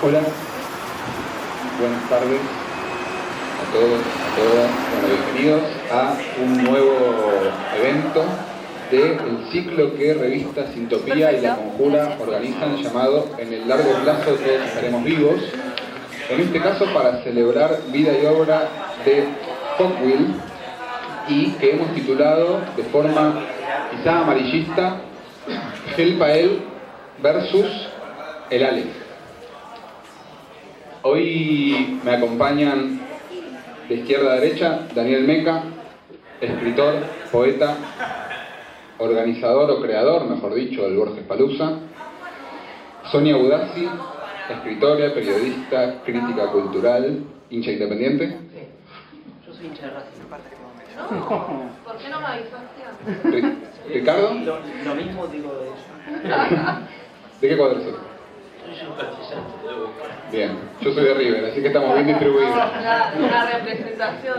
Hola, buenas tardes a todos, a todas. Bueno, bienvenidos a un nuevo evento del ciclo que Revista Sintopía y La Conjura organizan, llamado En el largo plazo todos estaremos vivos. En este caso para celebrar vida y obra de Folkwill, y que hemos titulado de forma quizá amarillista Gelpael versus el Aleph. Hoy me acompañan de izquierda a derecha Daniel Meca, escritor, poeta, organizador o creador, mejor dicho, del Borges Palusa. Sonia Budazzi, escritora, periodista, crítica cultural, hincha independiente. Sí, yo soy hincha de Racing. No, ¿por qué no me avisaste? Ricardo, Lo mismo digo de eso. ¿de qué cuadro sos? Soy simpatizante de Boca. Bien, yo soy de River, así que estamos bien distribuidos. Una representación.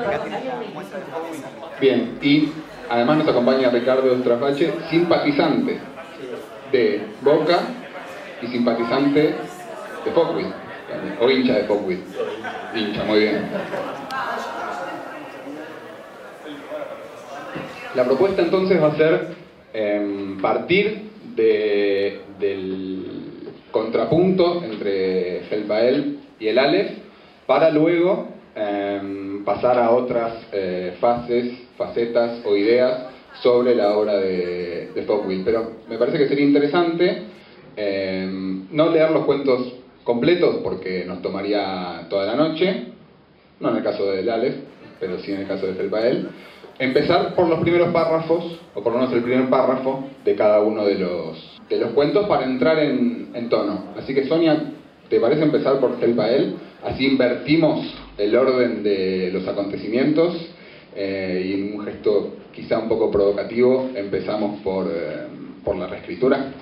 Bien, y además nos acompaña Ricardo Strafache, simpatizante de Boca y simpatizante de Folkwill, o hincha de Folkwill. Hincha, muy bien. La propuesta entonces va a ser partir del contrapunto entre Gelpael y el Aleph para luego pasar a otras facetas o ideas sobre la obra de Folkwill. Pero me parece que sería interesante no leer los cuentos completos porque nos tomaría toda la noche, no en el caso del Aleph, pero sí en el caso de Gelpael. Empezar por los primeros párrafos, o por lo menos el primer párrafo de cada uno de los cuentos para entrar en tono. Así que Sonia, ¿te parece empezar por Gelpael? Así invertimos el orden de los acontecimientos y en un gesto quizá un poco provocativo empezamos por la reescritura.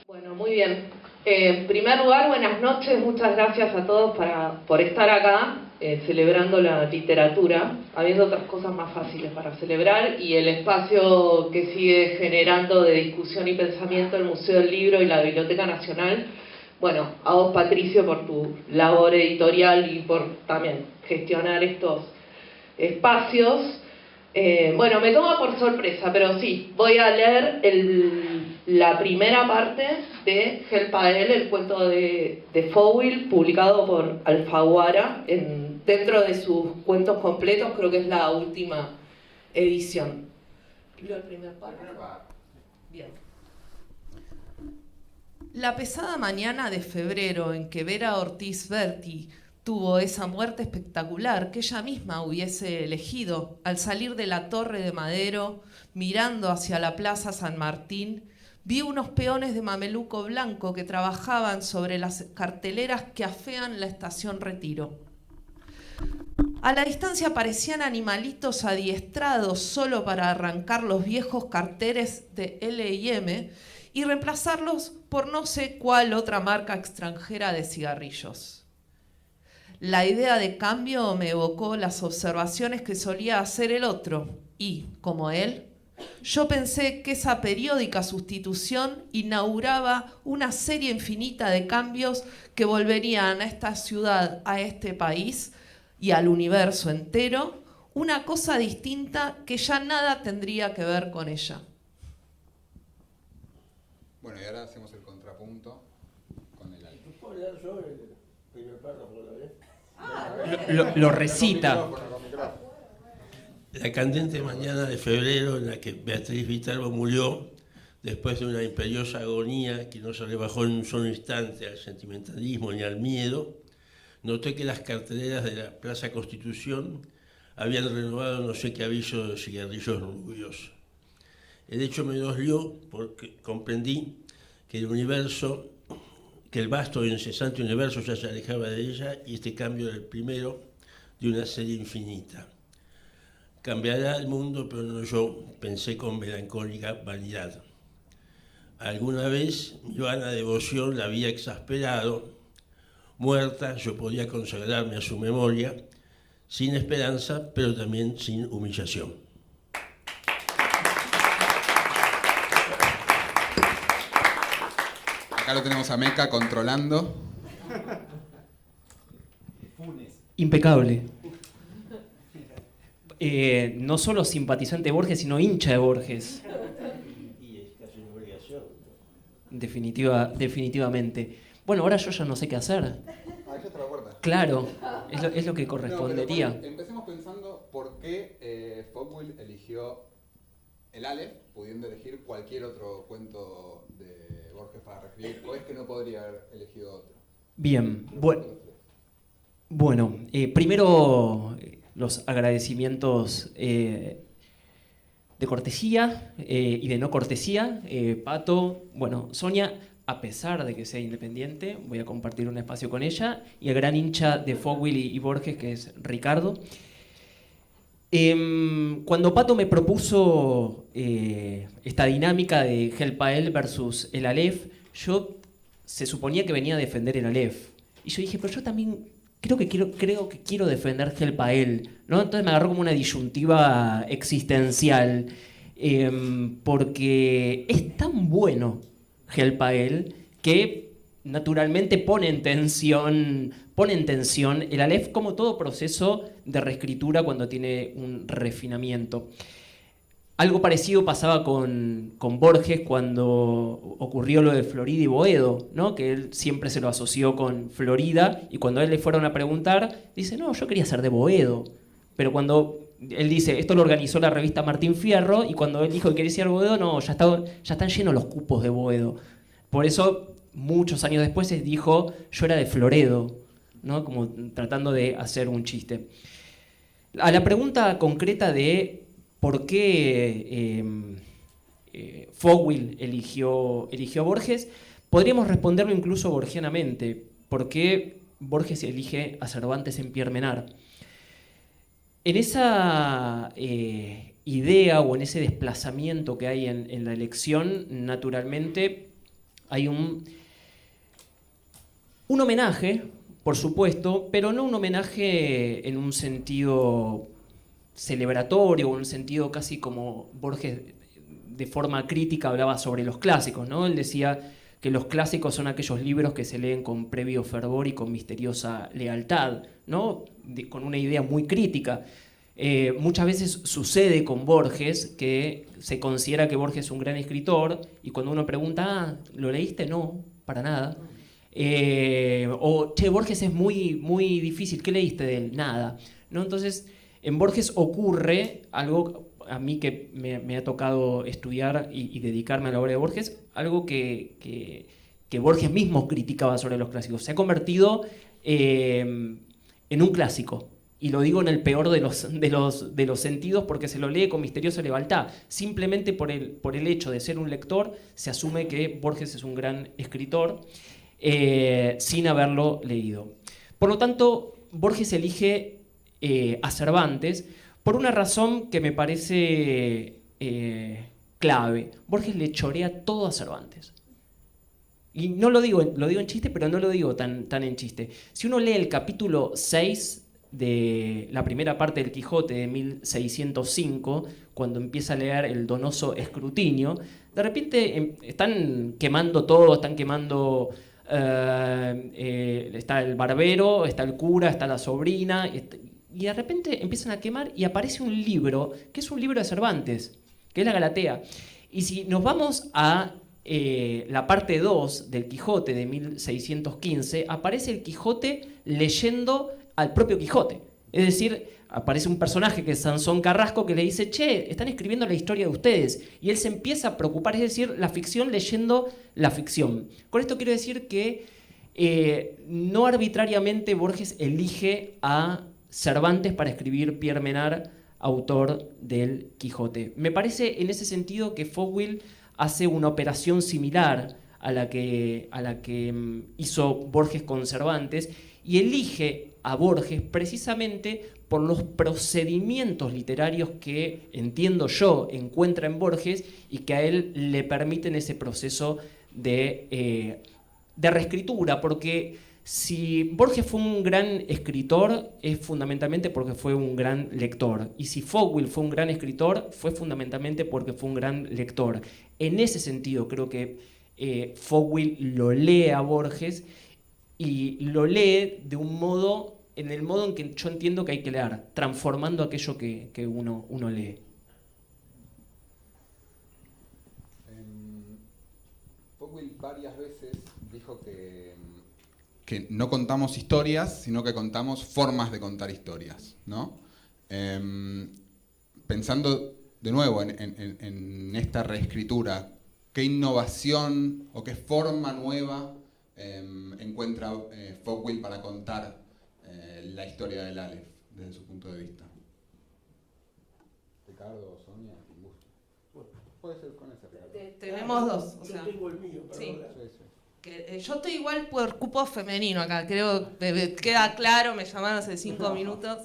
Bueno, muy bien. En primer lugar, buenas noches, muchas gracias a todos por estar acá celebrando la literatura, habiendo otras cosas más fáciles para celebrar, y el espacio que sigue generando de discusión y pensamiento el Museo del Libro y la Biblioteca Nacional. Bueno, a vos, Patricio, por tu labor editorial y por también gestionar estos espacios. Bueno, me toma por sorpresa, pero sí, voy a leer la primera parte de Gelpael, el cuento de Folkwill, publicado por Alfaguara, dentro de sus cuentos completos, creo que es la última edición. ¿Leo el primer párrafo? Bien. La pesada mañana de febrero en que Vera Ortiz Berti tuvo esa muerte espectacular que ella misma hubiese elegido al salir de la Torre de Madero, mirando hacia la Plaza San Martín, vi unos peones de mameluco blanco que trabajaban sobre las carteleras que afean la estación Retiro. A la distancia parecían animalitos adiestrados solo para arrancar los viejos carteles de L&M y reemplazarlos por no sé cuál otra marca extranjera de cigarrillos. La idea de cambio me evocó las observaciones que solía hacer el otro y, como él, yo pensé que esa periódica sustitución inauguraba una serie infinita de cambios que volverían a esta ciudad, a este país y al universo entero una cosa distinta que ya nada tendría que ver con ella. Bueno, y ahora hacemos el contrapunto con el Aleph. ¿Puedo leer yo el primer párrafo de la vez? Lo recita. La candente mañana de febrero en la que Beatriz Viterbo murió, después de una imperiosa agonía que no se le bajó en un solo instante al sentimentalismo ni al miedo, noté que las carteleras de la Plaza Constitución habían renovado no sé qué aviso de cigarrillos rubios. El hecho me dolió porque comprendí que el vasto e incesante universo ya se alejaba de ella y este cambio era el primero de una serie infinita. Cambiará el mundo, pero no yo, pensé con melancólica vanidad. Alguna vez mi vana devoción la había exasperado. Muerta, yo podía consagrarme a su memoria, sin esperanza, pero también sin humillación. Acá lo tenemos a Meca controlando. Impecable. No solo simpatizante de Borges, sino hincha de Borges. Y es casi una obligación. Definitivamente. Bueno, ahora yo ya no sé qué hacer. Ah, ya te la guardas. Claro, es lo que correspondería. No, pero empecemos pensando por qué Foucault eligió el Aleph, pudiendo elegir cualquier otro cuento de Borges para reescribir, o es que no podría haber elegido otro. Bien, bueno, primero los agradecimientos de cortesía y de no cortesía. Pato, bueno, Sonia, a pesar de que sea independiente, voy a compartir un espacio con ella, y el gran hincha de Foucault y Borges, que es Ricardo. Cuando Pato me propuso esta dinámica de Helpael versus el Aleph, se suponía que venía a defender el Aleph. Y yo dije, pero yo también creo que quiero defender Helpael, ¿no? Entonces me agarró como una disyuntiva existencial, porque es tan bueno Helpael que naturalmente pone en tensión el Aleph, como todo proceso de reescritura cuando tiene un refinamiento. Algo parecido pasaba con Borges cuando ocurrió lo de Florida y Boedo, ¿no? Que él siempre se lo asoció con Florida, y cuando a él le fueron a preguntar, dice, no, yo quería ser de Boedo. Pero cuando él dice, esto lo organizó la revista Martín Fierro, y cuando él dijo que quería ser de Boedo, no, ya están llenos los cupos de Boedo. Por eso, muchos años después, él dijo, yo era de Floredo, ¿no? Como tratando de hacer un chiste. A la pregunta concreta de por qué Foucault eligió a Borges, podríamos responderlo incluso borgianamente. ¿Por qué Borges elige a Cervantes en Pierre Menard? En esa idea o en ese desplazamiento que hay en la elección, naturalmente hay un homenaje, por supuesto, pero no un homenaje en un sentido celebratorio, o en un sentido casi como Borges de forma crítica hablaba sobre los clásicos, ¿no? Él decía que los clásicos son aquellos libros que se leen con previo fervor y con misteriosa lealtad, ¿no? Con una idea muy crítica. Muchas veces sucede con Borges que se considera que Borges es un gran escritor, y cuando uno pregunta, ¿lo leíste? No, para nada. O, che, Borges es muy, muy difícil, ¿qué leíste de él? Nada, ¿no? Entonces, en Borges ocurre algo, a mí que me ha tocado estudiar y dedicarme a la obra de Borges, algo que Borges mismo criticaba sobre los clásicos. Se ha convertido en un clásico. Y lo digo en el peor de los sentidos, porque se lo lee con misteriosa lealtad. Simplemente por el hecho de ser un lector, se asume que Borges es un gran escritor, sin haberlo leído. Por lo tanto, Borges elige a Cervantes por una razón que me parece clave. Borges le chorea todo a Cervantes. Y no lo digo en chiste, pero no lo digo tan en chiste. Si uno lee el capítulo 6 de la primera parte del Quijote de 1605, cuando empieza a leer el donoso escrutinio, de repente están quemando todo, están quemando... está el barbero, está el cura, está la sobrina, y de repente empiezan a quemar y aparece un libro, que es un libro de Cervantes, que es la Galatea. Y si nos vamos a la parte 2 del Quijote de 1615, aparece el Quijote leyendo al propio Quijote. Es decir, aparece un personaje que es Sansón Carrasco, que le dice, che, están escribiendo la historia de ustedes. Y él se empieza a preocupar, es decir, la ficción leyendo la ficción. Con esto quiero decir que no arbitrariamente Borges elige a Cervantes para escribir Pierre Menard, autor del Quijote. Me parece en ese sentido que Foucault hace una operación similar a la que hizo Borges con Cervantes, y elige a Borges precisamente por los procedimientos literarios que, entiendo yo, encuentra en Borges y que a él le permiten ese proceso de reescritura, porque si Borges fue un gran escritor, es fundamentalmente porque fue un gran lector. Y si Foucault fue un gran escritor, fue fundamentalmente porque fue un gran lector. En ese sentido, creo que Foucault lo lee a Borges, y lo lee de un modo en el modo en que yo entiendo que hay que leer, transformando aquello que uno lee. Fogwill varias veces dijo que no contamos historias, sino que contamos formas de contar historias, ¿no? Pensando de nuevo en esta reescritura, ¿qué innovación o qué forma nueva encuentra Fogwill para contar la historia del Aleph desde su punto de vista? Ricardo, Sonia, bueno, puede ser con ese Ricardo. Tenemos dos. O sea, yo tengo el mío, sí. Sí. Yo estoy igual por cupo femenino acá, creo que queda claro, me llamaron hace 5 minutos.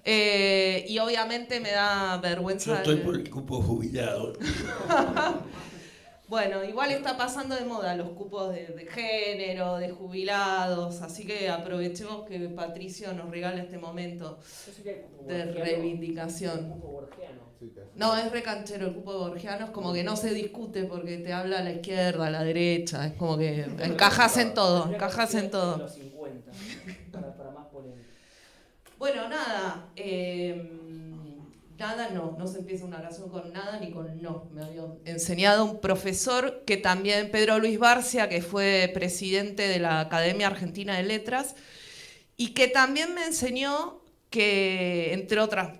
Y obviamente me da vergüenza. Yo estoy por el cupo jubilado. Bueno, igual está pasando de moda los cupos de género, de jubilados, así que aprovechemos que Patricio nos regala este momento de reivindicación. No, es recanchero el cupo borgiano, es como que no se discute porque te habla a la izquierda, a la derecha, es como que encajas en todo, encajas en todo. Para más polémica. Bueno, nada, no se empieza una oración con nada ni con no. Me había enseñado un profesor que también, Pedro Luis Barcia, que fue presidente de la Academia Argentina de Letras, y que también me enseñó que, entre otras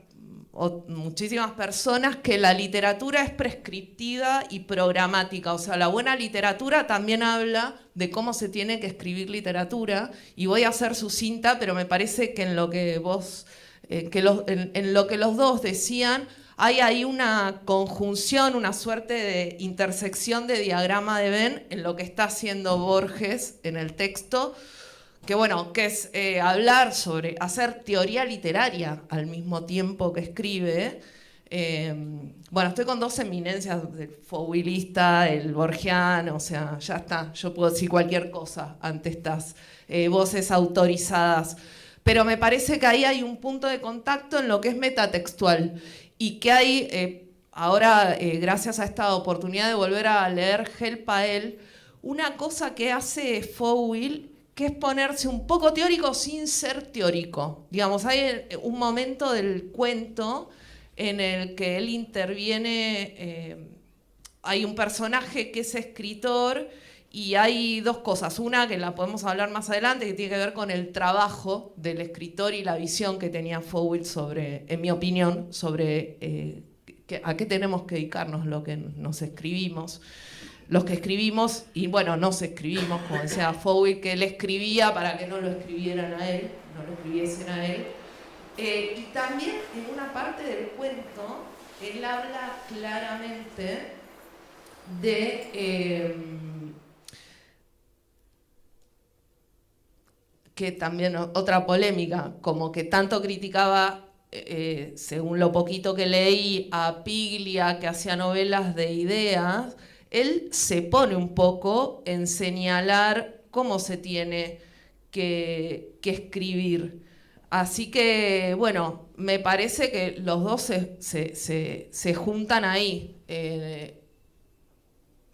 muchísimas personas, que la literatura es prescriptiva y programática. O sea, la buena literatura también habla de cómo se tiene que escribir literatura, y voy a ser sucinta, pero me parece que en lo que vos... en lo que los dos decían, hay ahí una conjunción, una suerte de intersección de diagrama de Venn en lo que está haciendo Borges en el texto, que bueno, que es hablar sobre, hacer teoría literaria al mismo tiempo que escribe. Bueno, estoy con dos eminencias, el fogwillista, el borgiano, o sea, ya está, yo puedo decir cualquier cosa ante estas voces autorizadas. Pero me parece que ahí hay un punto de contacto en lo que es metatextual, y que hay, ahora, gracias a esta oportunidad de volver a leer Help a él, una cosa que hace Fogwill, que es ponerse un poco teórico sin ser teórico. Digamos, hay un momento del cuento en el que él interviene, hay un personaje que es escritor, y hay dos cosas. Una, que la podemos hablar más adelante, que tiene que ver con el trabajo del escritor y la visión que tenía Fogwill sobre, en mi opinión, sobre a qué tenemos que dedicarnos los que escribimos, y bueno, nos escribimos, como decía Fogwill, que él escribía para que no lo escribieran a él, no lo escribiesen a él. Y también en una parte del cuento, él habla claramente de... que también otra polémica, como que tanto criticaba, según lo poquito que leí, a Piglia, que hacía novelas de ideas, él se pone un poco en señalar cómo se tiene que escribir. Así que, bueno, me parece que los dos se juntan ahí.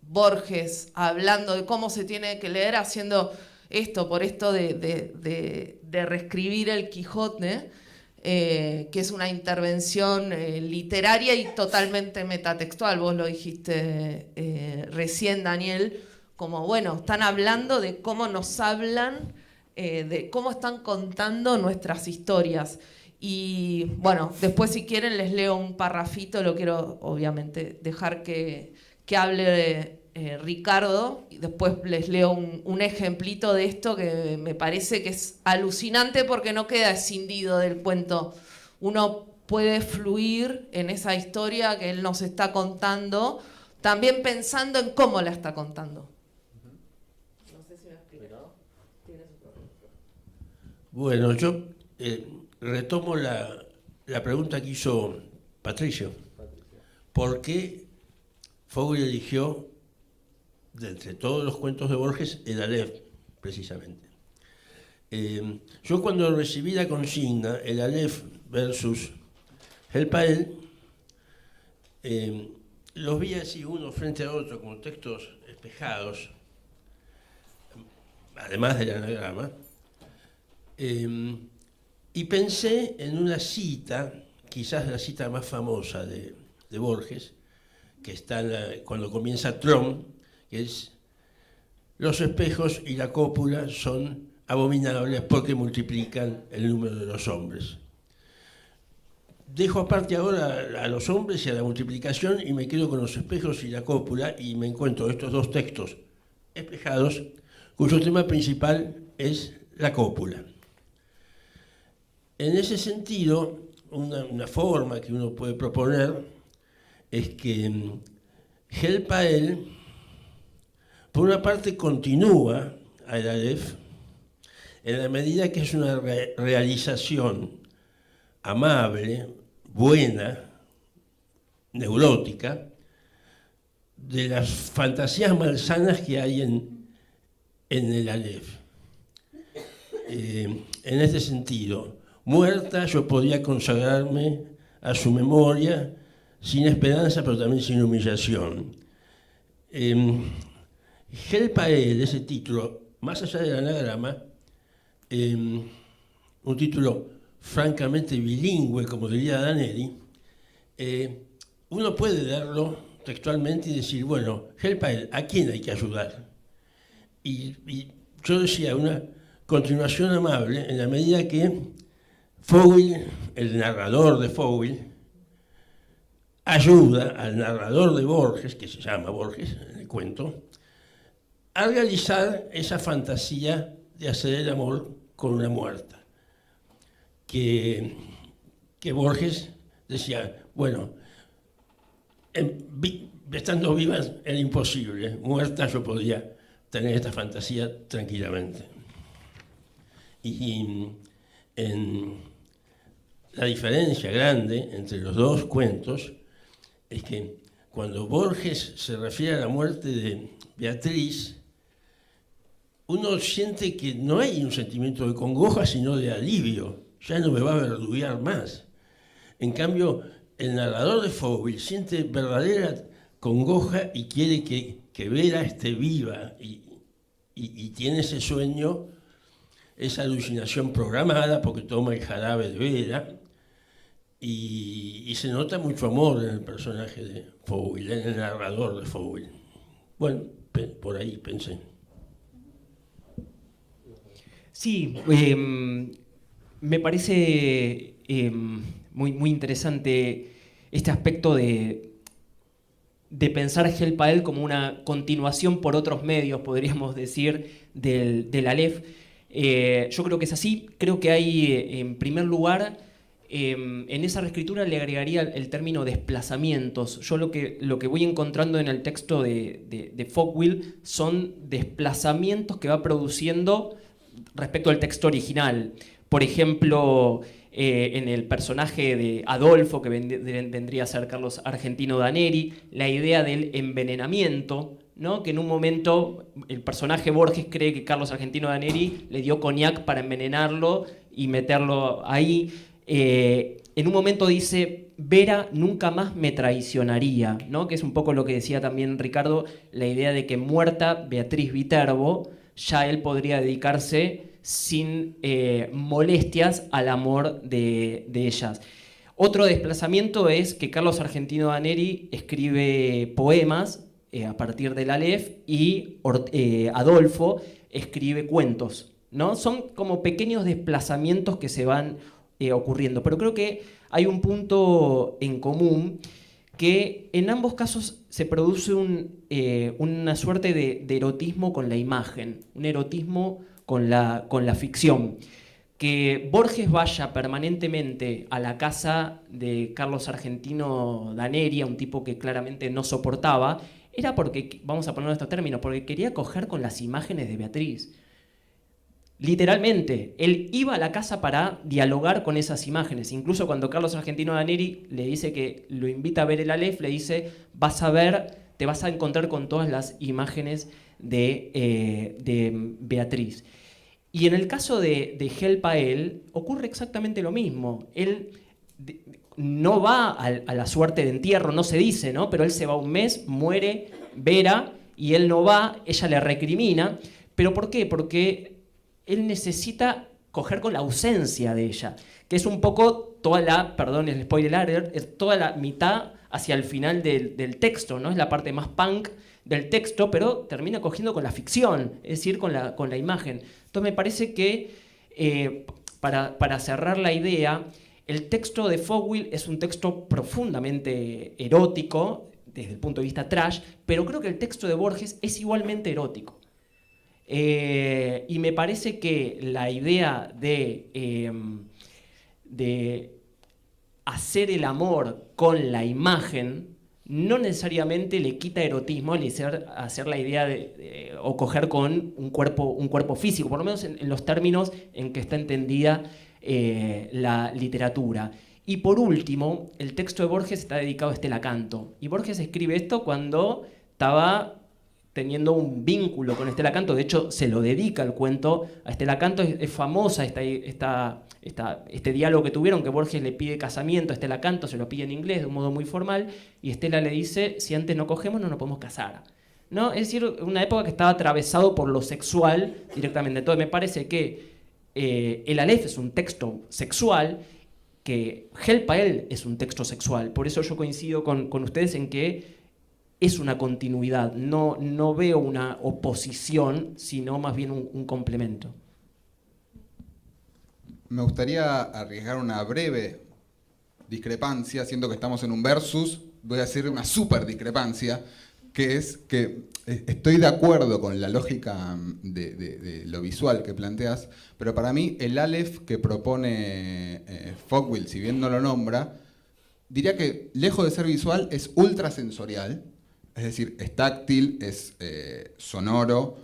Borges hablando de cómo se tiene que leer, haciendo... por esto de reescribir el Quijote, que es una intervención literaria y totalmente metatextual. Vos lo dijiste recién, Daniel, como, bueno, están hablando de cómo nos hablan, de cómo están contando nuestras historias. Y bueno, después si quieren les leo un parrafito, lo quiero obviamente dejar que hable Ricardo, y después les leo un ejemplito de esto que me parece que es alucinante porque no queda escindido del cuento. Uno puede fluir en esa historia que él nos está contando, también pensando en cómo la está contando. No sé si me explico. Bueno, yo retomo la pregunta que hizo Patricio. ¿Por qué Fogwill eligió, de entre todos los cuentos de Borges, el Aleph, precisamente? Yo cuando recibí la consigna, el Aleph versus Help a él, los vi así uno frente a otro, como textos espejados, además del anagrama, Y pensé en una cita, quizás la cita más famosa de Borges, que está cuando comienza Tron, que es: los espejos y la cópula son abominables porque multiplican el número de los hombres. Dejo aparte ahora a los hombres y a la multiplicación y me quedo con los espejos y la cópula, y me encuentro estos dos textos espejados cuyo tema principal es la cópula. En ese sentido, una forma que uno puede proponer es que Helpael, por una parte, continúa al Aleph en la medida que es una realización amable, buena, neurótica, de las fantasías malsanas que hay en el Aleph. En este sentido, muerta, yo podía consagrarme a su memoria sin esperanza, pero también sin humillación. Helpael, ese título, más allá del anagrama, un título francamente bilingüe, como diría Daneri, uno puede leerlo textualmente y decir, bueno, Helpael, ¿a quién hay que ayudar? Y yo decía, una continuación amable en la medida que Fowl, el narrador de Fowl, ayuda al narrador de Borges, que se llama Borges en el cuento, a realizar esa fantasía de hacer el amor con una muerta. Que Borges decía, bueno, estando vivas era imposible, muerta yo podía tener esta fantasía tranquilamente. Y en la diferencia grande entre los dos cuentos es que cuando Borges se refiere a la muerte de Beatriz, uno siente que no hay un sentimiento de congoja, sino de alivio. Ya no me va a verduguear más. En cambio, el narrador de Fowl siente verdadera congoja y quiere que Vera esté viva y tiene ese sueño, esa alucinación programada porque toma el jarabe de Vera y se nota mucho amor en el personaje de Fowl, en el narrador de Fowl. Bueno, por ahí pensé. Sí, me parece muy interesante este aspecto de pensar Helpael como una continuación por otros medios, podríamos decir, del Aleph. Yo creo que es así. Creo que hay, en primer lugar, en esa reescritura le agregaría el término desplazamientos. Yo lo que voy encontrando en el texto de Fowl son desplazamientos que va produciendo respecto al texto original. Por ejemplo, en el personaje de Adolfo, que vendría a ser Carlos Argentino Daneri, la idea del envenenamiento, ¿no? Que en un momento el personaje Borges cree que Carlos Argentino Daneri le dio coñac para envenenarlo y meterlo ahí. En un momento dice, Vera nunca más me traicionaría, ¿no? Que es un poco lo que decía también Ricardo, la idea de que muerta Beatriz Viterbo, ya él podría dedicarse sin molestias al amor de ellas. Otro desplazamiento es que Carlos Argentino Daneri escribe poemas a partir del Aleph y Adolfo escribe cuentos, ¿no? Son como pequeños desplazamientos que se van ocurriendo, pero creo que hay un punto en común, que en ambos casos se produce una suerte de erotismo con la imagen, un erotismo con la ficción. Que Borges vaya permanentemente a la casa de Carlos Argentino Daneri, un tipo que claramente no soportaba, era porque, vamos a poner estos términos, porque quería coger con las imágenes de Beatriz. Literalmente, él iba a la casa para dialogar con esas imágenes. Incluso cuando Carlos Argentino Daneri le dice que lo invita a ver el Aleph, le dice, vas a ver, te vas a encontrar con todas las imágenes de Beatriz. Y en el caso de Helpael ocurre exactamente lo mismo. Él no va a la suerte de entierro, no se dice, ¿no? Pero él se va un mes, muere Vera, y él no va, ella le recrimina. ¿Pero por qué? Porque él necesita coger con la ausencia de ella, que es un poco toda la, perdón el spoiler alert, es toda la mitad hacia el final del texto, ¿no? Es la parte más punk del texto, pero termina cogiendo con la ficción, es decir, con la imagen. Entonces me parece que, para cerrar la idea, el texto de Fogwill es un texto profundamente erótico, desde el punto de vista trash, pero creo que el texto de Borges es igualmente erótico. Y me parece que la idea de hacer el amor con la imagen no necesariamente le quita erotismo al hacer la idea o coger con un cuerpo físico, por lo menos en los términos en que está entendida la literatura. Y por último, el texto de Borges está dedicado a Estela Canto. Y Borges escribe esto cuando estaba teniendo un vínculo con Estela Canto. De hecho, se lo dedica el cuento a Estela Canto. Es famosa este diálogo que tuvieron, que Borges le pide casamiento a Estela Canto, se lo pide en inglés de un modo muy formal, y Estela le dice, si antes no cogemos, no nos podemos casar, ¿no? Es decir, una época que estaba atravesado por lo sexual directamente. Entonces me parece que el Aleph es un texto sexual, que Help a él es un texto sexual. Por eso yo coincido con ustedes en que es una continuidad. No veo una oposición, sino más bien un complemento. Me gustaría arriesgar una breve discrepancia, siendo que estamos en un versus, voy a hacer una super discrepancia, que es que estoy de acuerdo con la lógica de lo visual que planteas, pero para mí el Aleph que propone Fogwill, si bien no lo nombra, diría que lejos de ser visual es ultrasensorial, es decir, es táctil, es sonoro,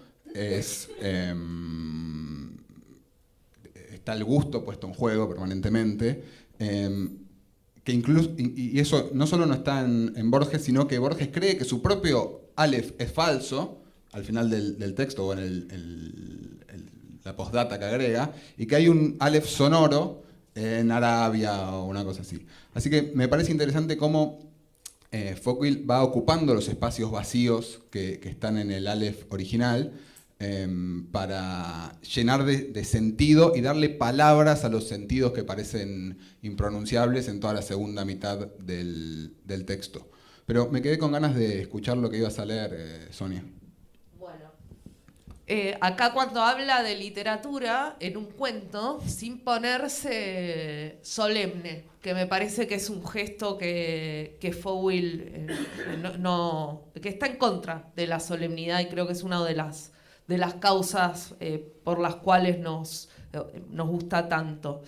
está el gusto puesto en juego permanentemente, que incluso, y eso no solo no está en Borges, sino que Borges cree que su propio Aleph es falso, al final del texto o en la postdata que agrega, y que hay un Aleph sonoro en Arabia o una cosa así. Así que me parece interesante cómo Fogwill va ocupando los espacios vacíos que están en el Aleph original, para llenar de sentido y darle palabras a los sentidos que parecen impronunciables en toda la segunda mitad del texto. Pero me quedé con ganas de escuchar lo que ibas a leer, Sonia. Bueno, acá cuando habla de literatura, en un cuento, sin ponerse solemne, que me parece que es un gesto que Fogwill que está en contra de la solemnidad, y creo que es una de las causas por las cuales nos gusta tanto.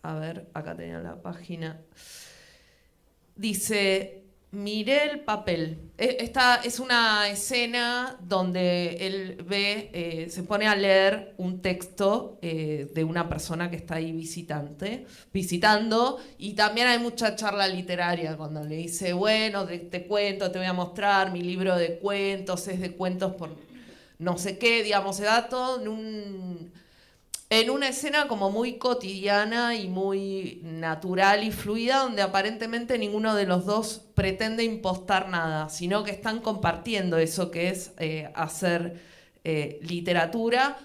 A ver, acá tenía la página. Dice, miré el papel. Esta es una escena donde él ve, se pone a leer un texto de una persona que está ahí visitando, y también hay mucha charla literaria cuando le dice, bueno, te cuento, te voy a mostrar mi libro de cuentos, es de cuentos por no sé qué, digamos, se da todo en una escena como muy cotidiana y muy natural y fluida, donde aparentemente ninguno de los dos pretende impostar nada, sino que están compartiendo eso que es hacer literatura,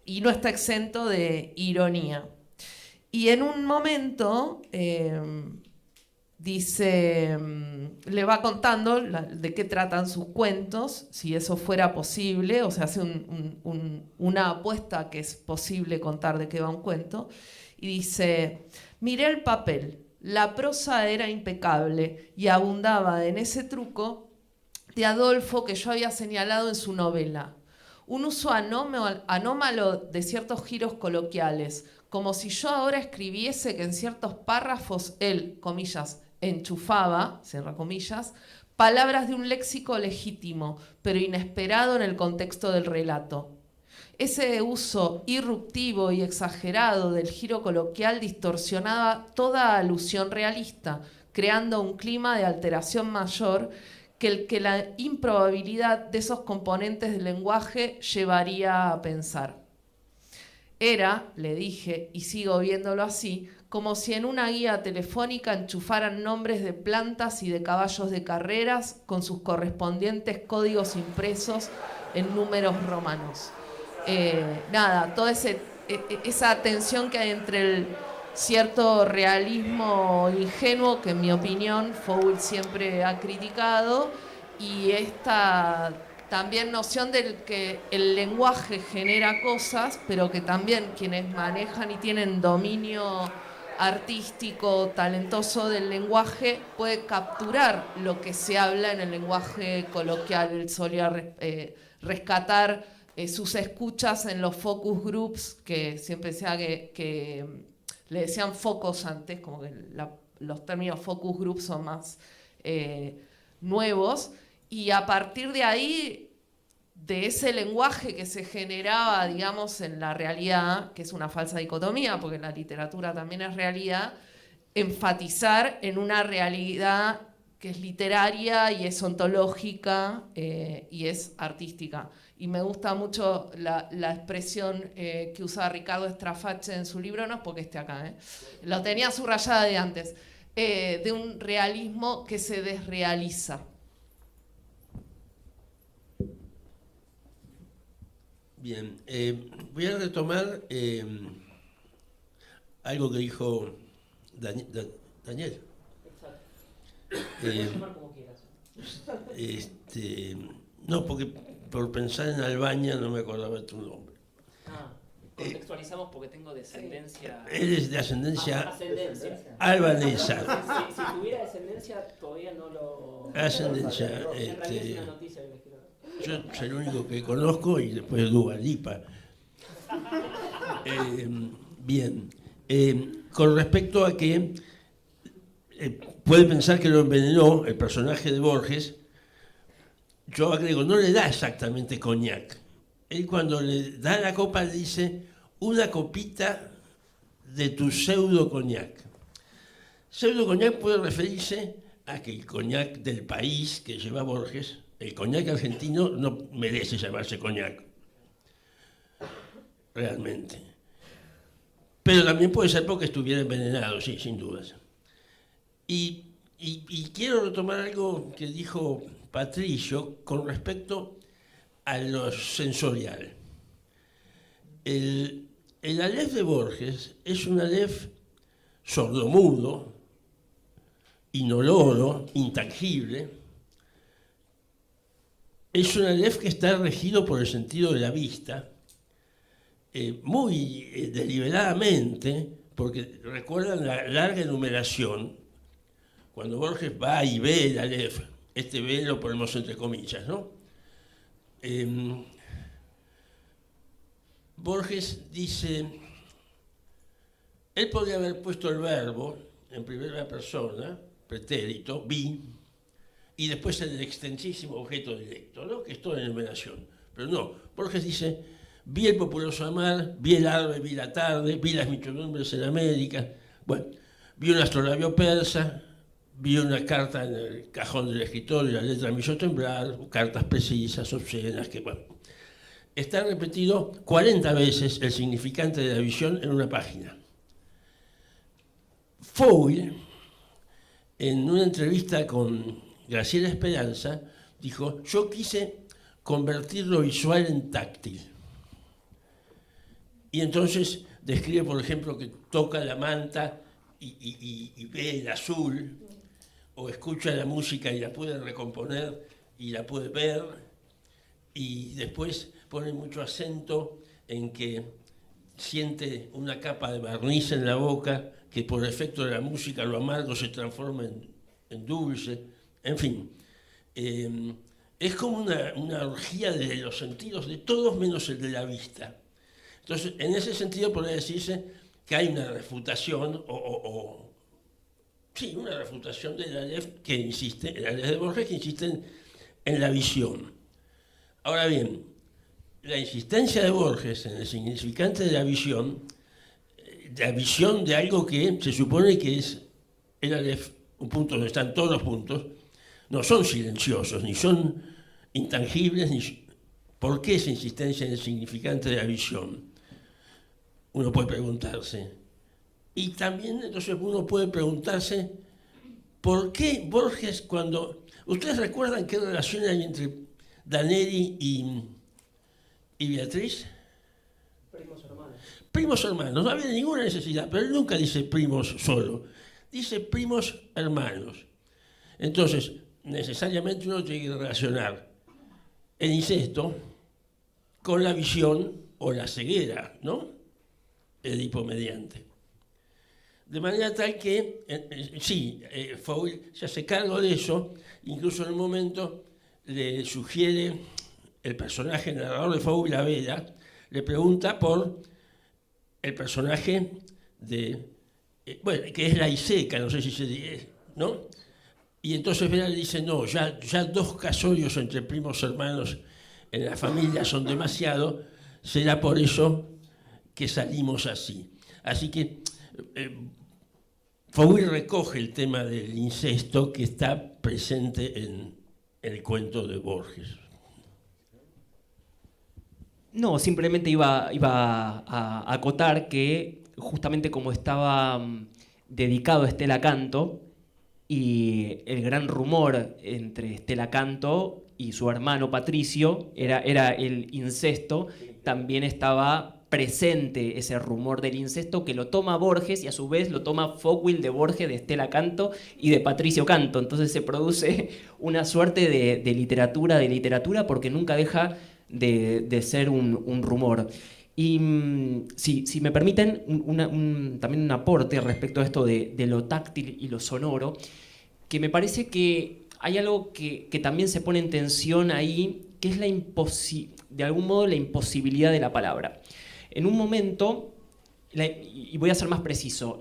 y no está exento de ironía. Y en un momento dice, le va contando de qué tratan sus cuentos, si eso fuera posible, o sea, hace una apuesta que es posible contar de qué va un cuento, y dice, miré el papel, la prosa era impecable y abundaba en ese truco de Adolfo que yo había señalado en su novela, un uso anómalo de ciertos giros coloquiales, como si yo ahora escribiese que en ciertos párrafos él, comillas, enchufaba, cierra comillas, palabras de un léxico legítimo, pero inesperado en el contexto del relato. Ese uso irruptivo y exagerado del giro coloquial distorsionaba toda alusión realista, creando un clima de alteración mayor que la improbabilidad de esos componentes del lenguaje llevaría a pensar. Era, le dije, y sigo viéndolo así, como si en una guía telefónica enchufaran nombres de plantas y de caballos de carreras con sus correspondientes códigos impresos en números romanos. nada, toda esa tensión que hay entre el cierto realismo ingenuo, que en mi opinión Fowell siempre ha criticado, y esta también noción de que el lenguaje genera cosas, pero que también quienes manejan y tienen dominio artístico, talentoso del lenguaje, puede capturar lo que se habla en el lenguaje coloquial. Él solía rescatar sus escuchas en los focus groups, que siempre decía que le decían focos antes, como que los términos focus groups son más nuevos, y a partir de ahí, de ese lenguaje que se generaba, digamos, en la realidad, que es una falsa dicotomía, porque la literatura también es realidad, enfatizar en una realidad que es literaria y es ontológica y es artística. Y me gusta mucho la expresión que usa Ricardo Straface en su libro, no es porque esté acá, lo tenía subrayada de antes, de un realismo que se desrealiza. Bien, voy a retomar algo que dijo Daniel. No, porque por pensar en Albania no me acordaba de tu nombre. Contextualizamos porque tengo descendencia. Él es de ascendencia ascendencia albanesa. Si tuviera descendencia, todavía no lo. Ascendencia. En realidad es una noticia que les quiero dar. Yo soy el único que conozco y después Dua Lipa. Bien. Con respecto a que puede pensar que lo envenenó el personaje de Borges, yo agrego, no le da exactamente coñac. Él cuando le da la copa le dice, una copita de tu pseudo coñac. Pseudo coñac puede referirse a que el coñac del país que lleva Borges, el coñac argentino, no merece llamarse coñac. Realmente. Pero también puede ser porque estuviera envenenado, sí, sin dudas. Y quiero retomar algo que dijo Patricio con respecto a lo sensorial. El Aleph de Borges es un Aleph sordomudo, inoloro, intangible. Es un Aleph que está regido por el sentido de la vista, muy deliberadamente, porque recuerdan la larga enumeración, cuando Borges va y ve el Aleph, este ve lo ponemos entre comillas, ¿no? Borges dice, él podría haber puesto el verbo en primera persona, pretérito, vi, y después el extensísimo objeto directo, ¿no? Que es toda la enumeración. Pero no, Borges dice, vi el populoso mar, vi el árbol, vi la tarde, vi las muchedumbres en América, bueno, vi un astrolabio persa, vi una carta en el cajón del escritorio, la letra me hizo temblar, cartas precisas, obscenas, que bueno. Está repetido 40 veces el significante de la visión en una página. Fowell, en una entrevista con Graciela Esperanza, dijo, yo quise convertir lo visual en táctil. Y entonces describe, por ejemplo, que toca la manta y ve el azul, o escucha la música y la puede recomponer y la puede ver, y después pone mucho acento en que siente una capa de barniz en la boca que por efecto de la música lo amargo se transforma en dulce, en fin. Es como una orgía de los sentidos de todos menos el de la vista. Entonces, en ese sentido podría decirse que hay una refutación sí, una refutación del Aleph que insiste, el Aleph de Borges que insiste en la visión. Ahora bien, la insistencia de Borges en el significante de la visión de algo que se supone que es el Aleph, un punto donde están todos los puntos, no son silenciosos, ni son intangibles, ni... ¿Por qué esa insistencia en el significante de la visión? Uno puede preguntarse. Y también entonces uno puede preguntarse ¿por qué Borges cuando... ¿Ustedes recuerdan qué relación hay entre Daneri y Beatriz? primos hermanos, no había ninguna necesidad, pero él nunca dice primos solo, dice primos hermanos. Entonces, necesariamente uno tiene que relacionar el incesto con la visión o la ceguera, ¿no? Edipo mediante. De manera tal que, Fowl se hace cargo de eso, incluso en un momento le sugiere el personaje narrador de Fowl, la Vela, le pregunta por el personaje de, que es la Iseca, no sé si se dice, ¿no? Y entonces Vela le dice, no, ya 2 casorios entre primos hermanos en la familia son demasiado, será por eso que salimos así. Así que Fowl recoge el tema del incesto que está presente en el cuento de Borges. No, simplemente iba a acotar que justamente como estaba dedicado a Estela Canto y el gran rumor entre Estela Canto y su hermano Patricio era el incesto, también estaba presente ese rumor del incesto que lo toma Borges y a su vez lo toma Fowl de Borges, de Estela Canto y de Patricio Canto. Entonces se produce una suerte de literatura porque nunca deja de ser un rumor. Y si me permiten también un aporte respecto a esto de lo táctil y lo sonoro, que me parece que hay algo que también se pone en tensión ahí, que es de algún modo la imposibilidad de la palabra. En un momento, y voy a ser más preciso,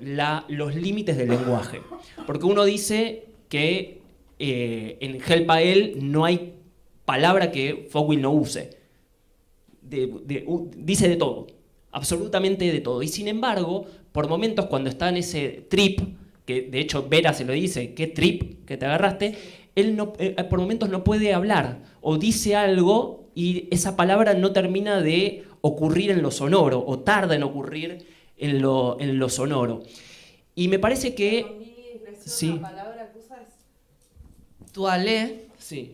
los límites del lenguaje. Porque uno dice que en Help a él no hay palabra que Fowl no use. Dice de todo, absolutamente de todo. Y sin embargo, por momentos cuando está en ese trip, que de hecho Vera se lo dice, ¿qué trip que te agarraste? Él por momentos no puede hablar o dice algo y esa palabra no termina de ocurrir en lo sonoro o tarda en ocurrir en lo sonoro. Y me parece que... Sí. La palabra que usa es toilette. Sí.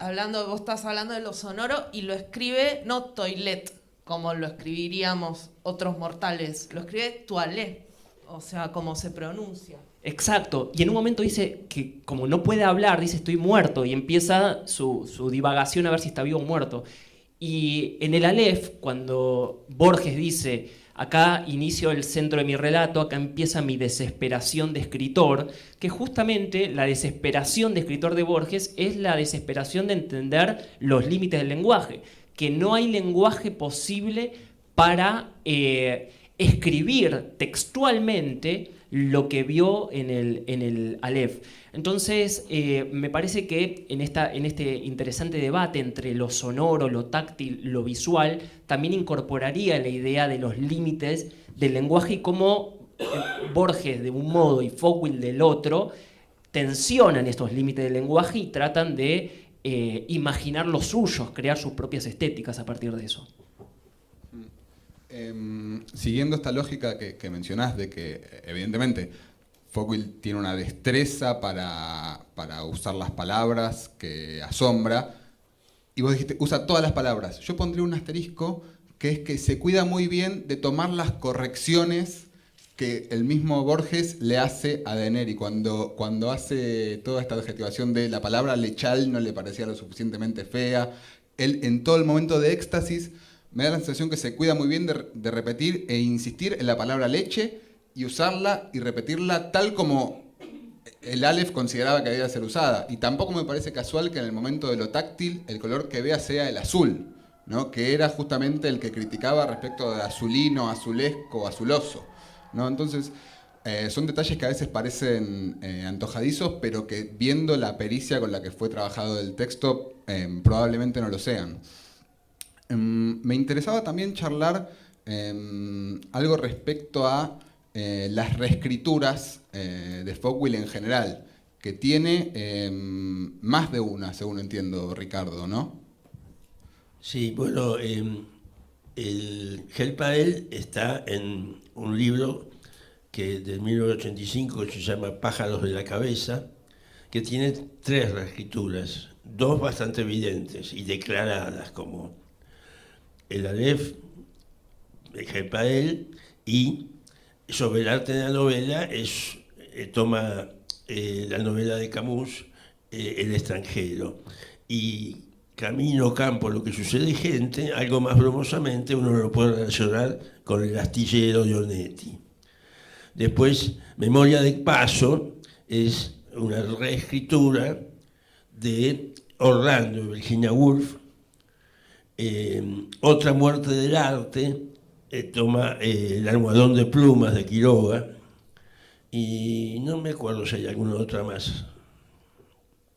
Vos estás hablando de lo sonoro y lo escribe no toilette, como lo escribiríamos otros mortales. Lo escribe toilette, o sea, como se pronuncia. Exacto. Y en un momento dice que como no puede hablar, dice estoy muerto y empieza su divagación a ver si está vivo o muerto. Y en el Aleph, cuando Borges dice, acá inicio el centro de mi relato, acá empieza mi desesperación de escritor, que justamente la desesperación de escritor de Borges es la desesperación de entender los límites del lenguaje, que no hay lenguaje posible para escribir textualmente lo que vio en el Aleph. Entonces, me parece que en este interesante debate entre lo sonoro, lo táctil, lo visual, también incorporaría la idea de los límites del lenguaje y cómo Borges de un modo y Fowl del otro tensionan estos límites del lenguaje y tratan de imaginar los suyos, crear sus propias estéticas a partir de eso. Siguiendo esta lógica que mencionás de que evidentemente Fowl tiene una destreza para usar las palabras que asombra, y vos dijiste, usa todas las palabras. Yo pondría un asterisco que es que se cuida muy bien de tomar las correcciones que el mismo Borges le hace a Deneri cuando hace toda esta adjetivación de la palabra lechal no le parecía lo suficientemente fea. Él en todo el momento de éxtasis me da la sensación que se cuida muy bien de repetir e insistir en la palabra leche y usarla y repetirla tal como el Aleph consideraba que debía ser usada. Y tampoco me parece casual que en el momento de lo táctil el color que vea sea el azul, ¿no? Que era justamente el que criticaba respecto de azulino, azulesco, azuloso, ¿no? Entonces, son detalles que a veces parecen antojadizos, pero que viendo la pericia con la que fue trabajado el texto, probablemente no lo sean. Me interesaba también charlar algo respecto a las reescrituras de Fowl en general, que tiene más de una, según entiendo, Ricardo, ¿no? Sí, bueno, el Help a él está en un libro que de 1985 que se llama Pájaros de la cabeza, que tiene 3 reescrituras, 2 bastante evidentes y declaradas como el Aleph, el Help a él y sobre el arte de la novela toma la novela de Camus, El extranjero, y Camino Campo, lo que sucede gente, algo más bromosamente uno lo puede relacionar con El astillero de Onetti. Después, Memoria de Paso es una reescritura de Orlando y Virginia Woolf. Otra muerte del arte toma El almohadón de plumas de Quiroga, y no me acuerdo si hay alguna otra más.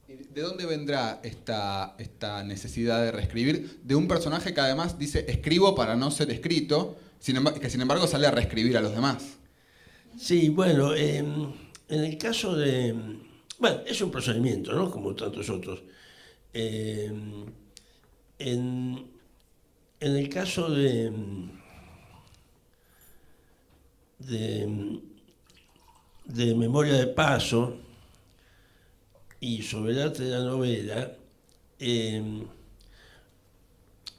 ¿De dónde vendrá esta necesidad de reescribir de un personaje que además dice escribo para no ser escrito, que sin embargo sale a reescribir a los demás? Sí, bueno, en el caso de... Bueno, es un procedimiento, ¿no? Como tantos otros. En el caso de Memoria de Paso y sobre el arte de la novela,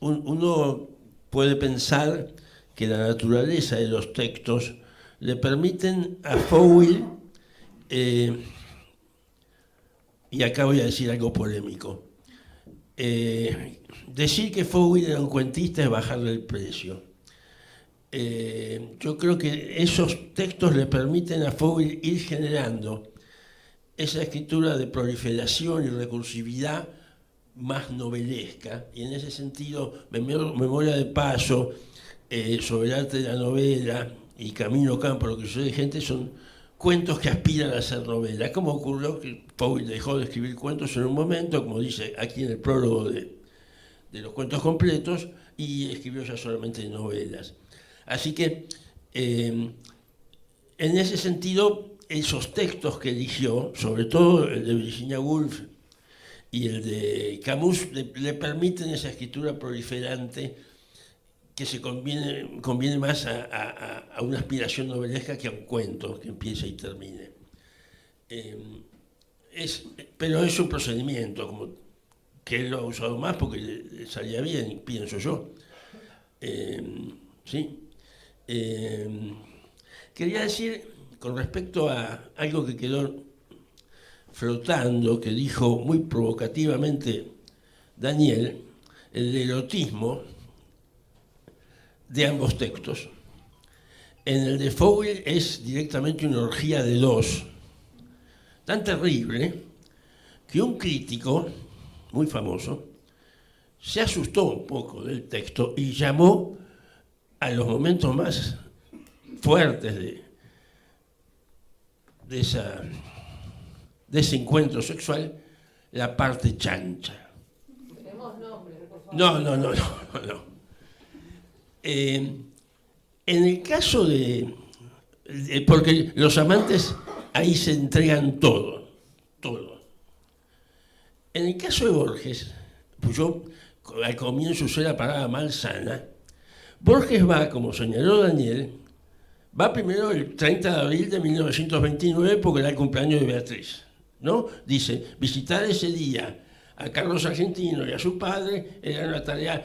uno puede pensar que la naturaleza de los textos le permiten a Fowell, y acá voy a decir algo polémico, decir que Fowell era un cuentista es bajarle el precio. Yo creo que esos textos le permiten a Fowell ir generando esa escritura de proliferación y recursividad más novelesca, y en ese sentido Memoria de Paso, sobre el arte de la novela y Camino Campo, lo que sucede gente, son cuentos que aspiran a ser novela, como ocurrió que Fowell dejó de escribir cuentos en un momento, como dice aquí en el prólogo de los cuentos completos, y escribió ya solamente novelas. Así que, en ese sentido, esos textos que eligió, sobre todo el de Virginia Woolf y el de Camus, le permiten esa escritura proliferante que se conviene más a una aspiración novelesca que a un cuento que empiece y termine. Pero es un procedimiento que él lo ha usado más porque le salía bien, pienso yo. ¿Sí? Quería decir, con respecto a algo que quedó flotando, que dijo muy provocativamente Daniel, el erotismo de ambos textos. En el de Fowell es directamente una orgía de dos, tan terrible que un crítico muy famoso se asustó un poco del texto y llamó a los momentos más fuertes de ese encuentro sexual la parte chancha. Tenemos nombres, por favor. No. En el caso porque los amantes ahí se entregan todo. En el caso de Borges, pues yo al comienzo usé la palabra malsana. Borges va, como señaló Daniel, va primero el 30 de abril de 1929 porque era el cumpleaños de Beatriz, ¿no? Dice, visitar ese día a Carlos Argentino y a su padre era una tarea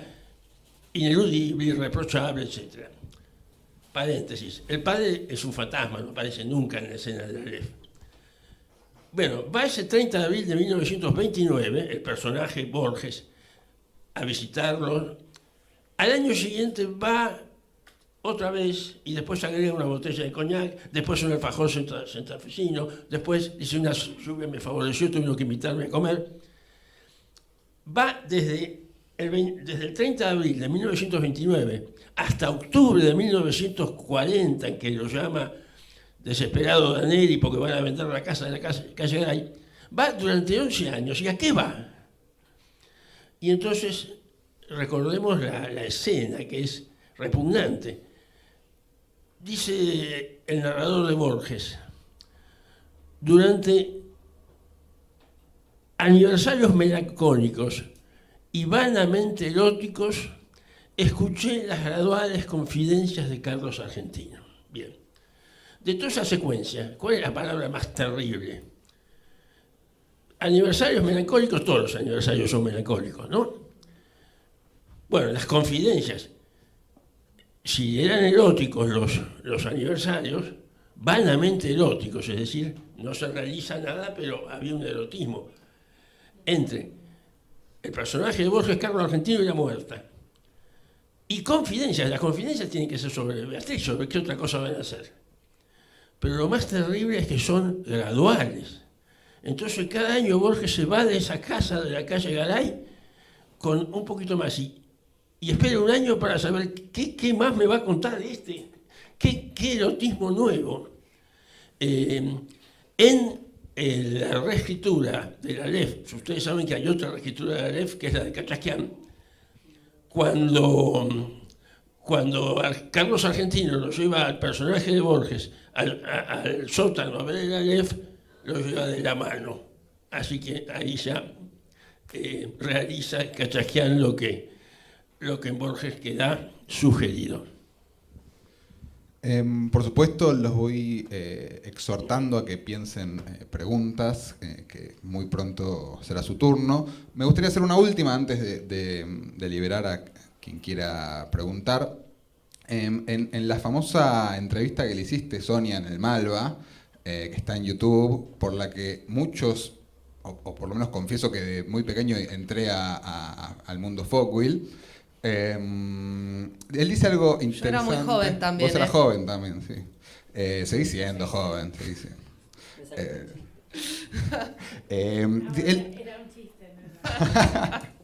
ineludible, irreprochable, etc. Paréntesis, el padre es un fantasma, no aparece nunca en la escena del Aleph. Bueno, va ese 30 de abril de 1929, el personaje Borges, a visitarlo. Al año siguiente va otra vez y después agrega una botella de coñac, después un alfajor santafesino, después dice una lluvia me favoreció, tuvieron que invitarme a comer. Va desde el 30 de abril de 1929 hasta octubre de 1940, en que lo llama desesperado Danelli porque van a vender la casa de la calle Garay, va durante 11 años. ¿Y a qué va? Y entonces recordemos la escena, que es repugnante. Dice el narrador de Borges, durante aniversarios melancólicos y vanamente eróticos, escuché las graduales confidencias de Carlos Argentino. Bien. De toda esa secuencia, ¿cuál es la palabra más terrible? Aniversarios melancólicos, todos los aniversarios son melancólicos, ¿no? Bueno, las confidencias. si eran eróticos los aniversarios, vanamente eróticos, es decir, no se realiza nada, pero había un erotismo entre el personaje de Borges Carlos Argentino y la muerta. Y confidencias, las confidencias tienen que ser sobre Beatriz, sobre qué otra cosa van a hacer. Pero lo más terrible es que son graduales. Entonces cada año Borges se va de esa casa de la calle Garay con un poquito más y espera un año para saber qué más me va a contar qué erotismo nuevo. En la reescritura de la Aleph, ustedes saben que hay otra reescritura de la Aleph, que es la de Cachaquián, cuando Carlos Argentino lo lleva al personaje de Borges al sótano a ver el Aleph, lo lleva de la mano. Así que ahí ya realiza Cachaquián lo que en Borges queda sugerido. Por supuesto, los voy exhortando a que piensen preguntas, que muy pronto será su turno. Me gustaría hacer una última antes de liberar a quien quiera preguntar. En la famosa entrevista que le hiciste, Sonia, en el Malva, que está en YouTube, por la que muchos, o por lo menos confieso que de muy pequeño entré al mundo Folkville. Él dice algo interesante. Yo era muy joven también. Vos eras joven también, sí. Seguís siendo joven, seguís siendo. Era un chiste, ¿no?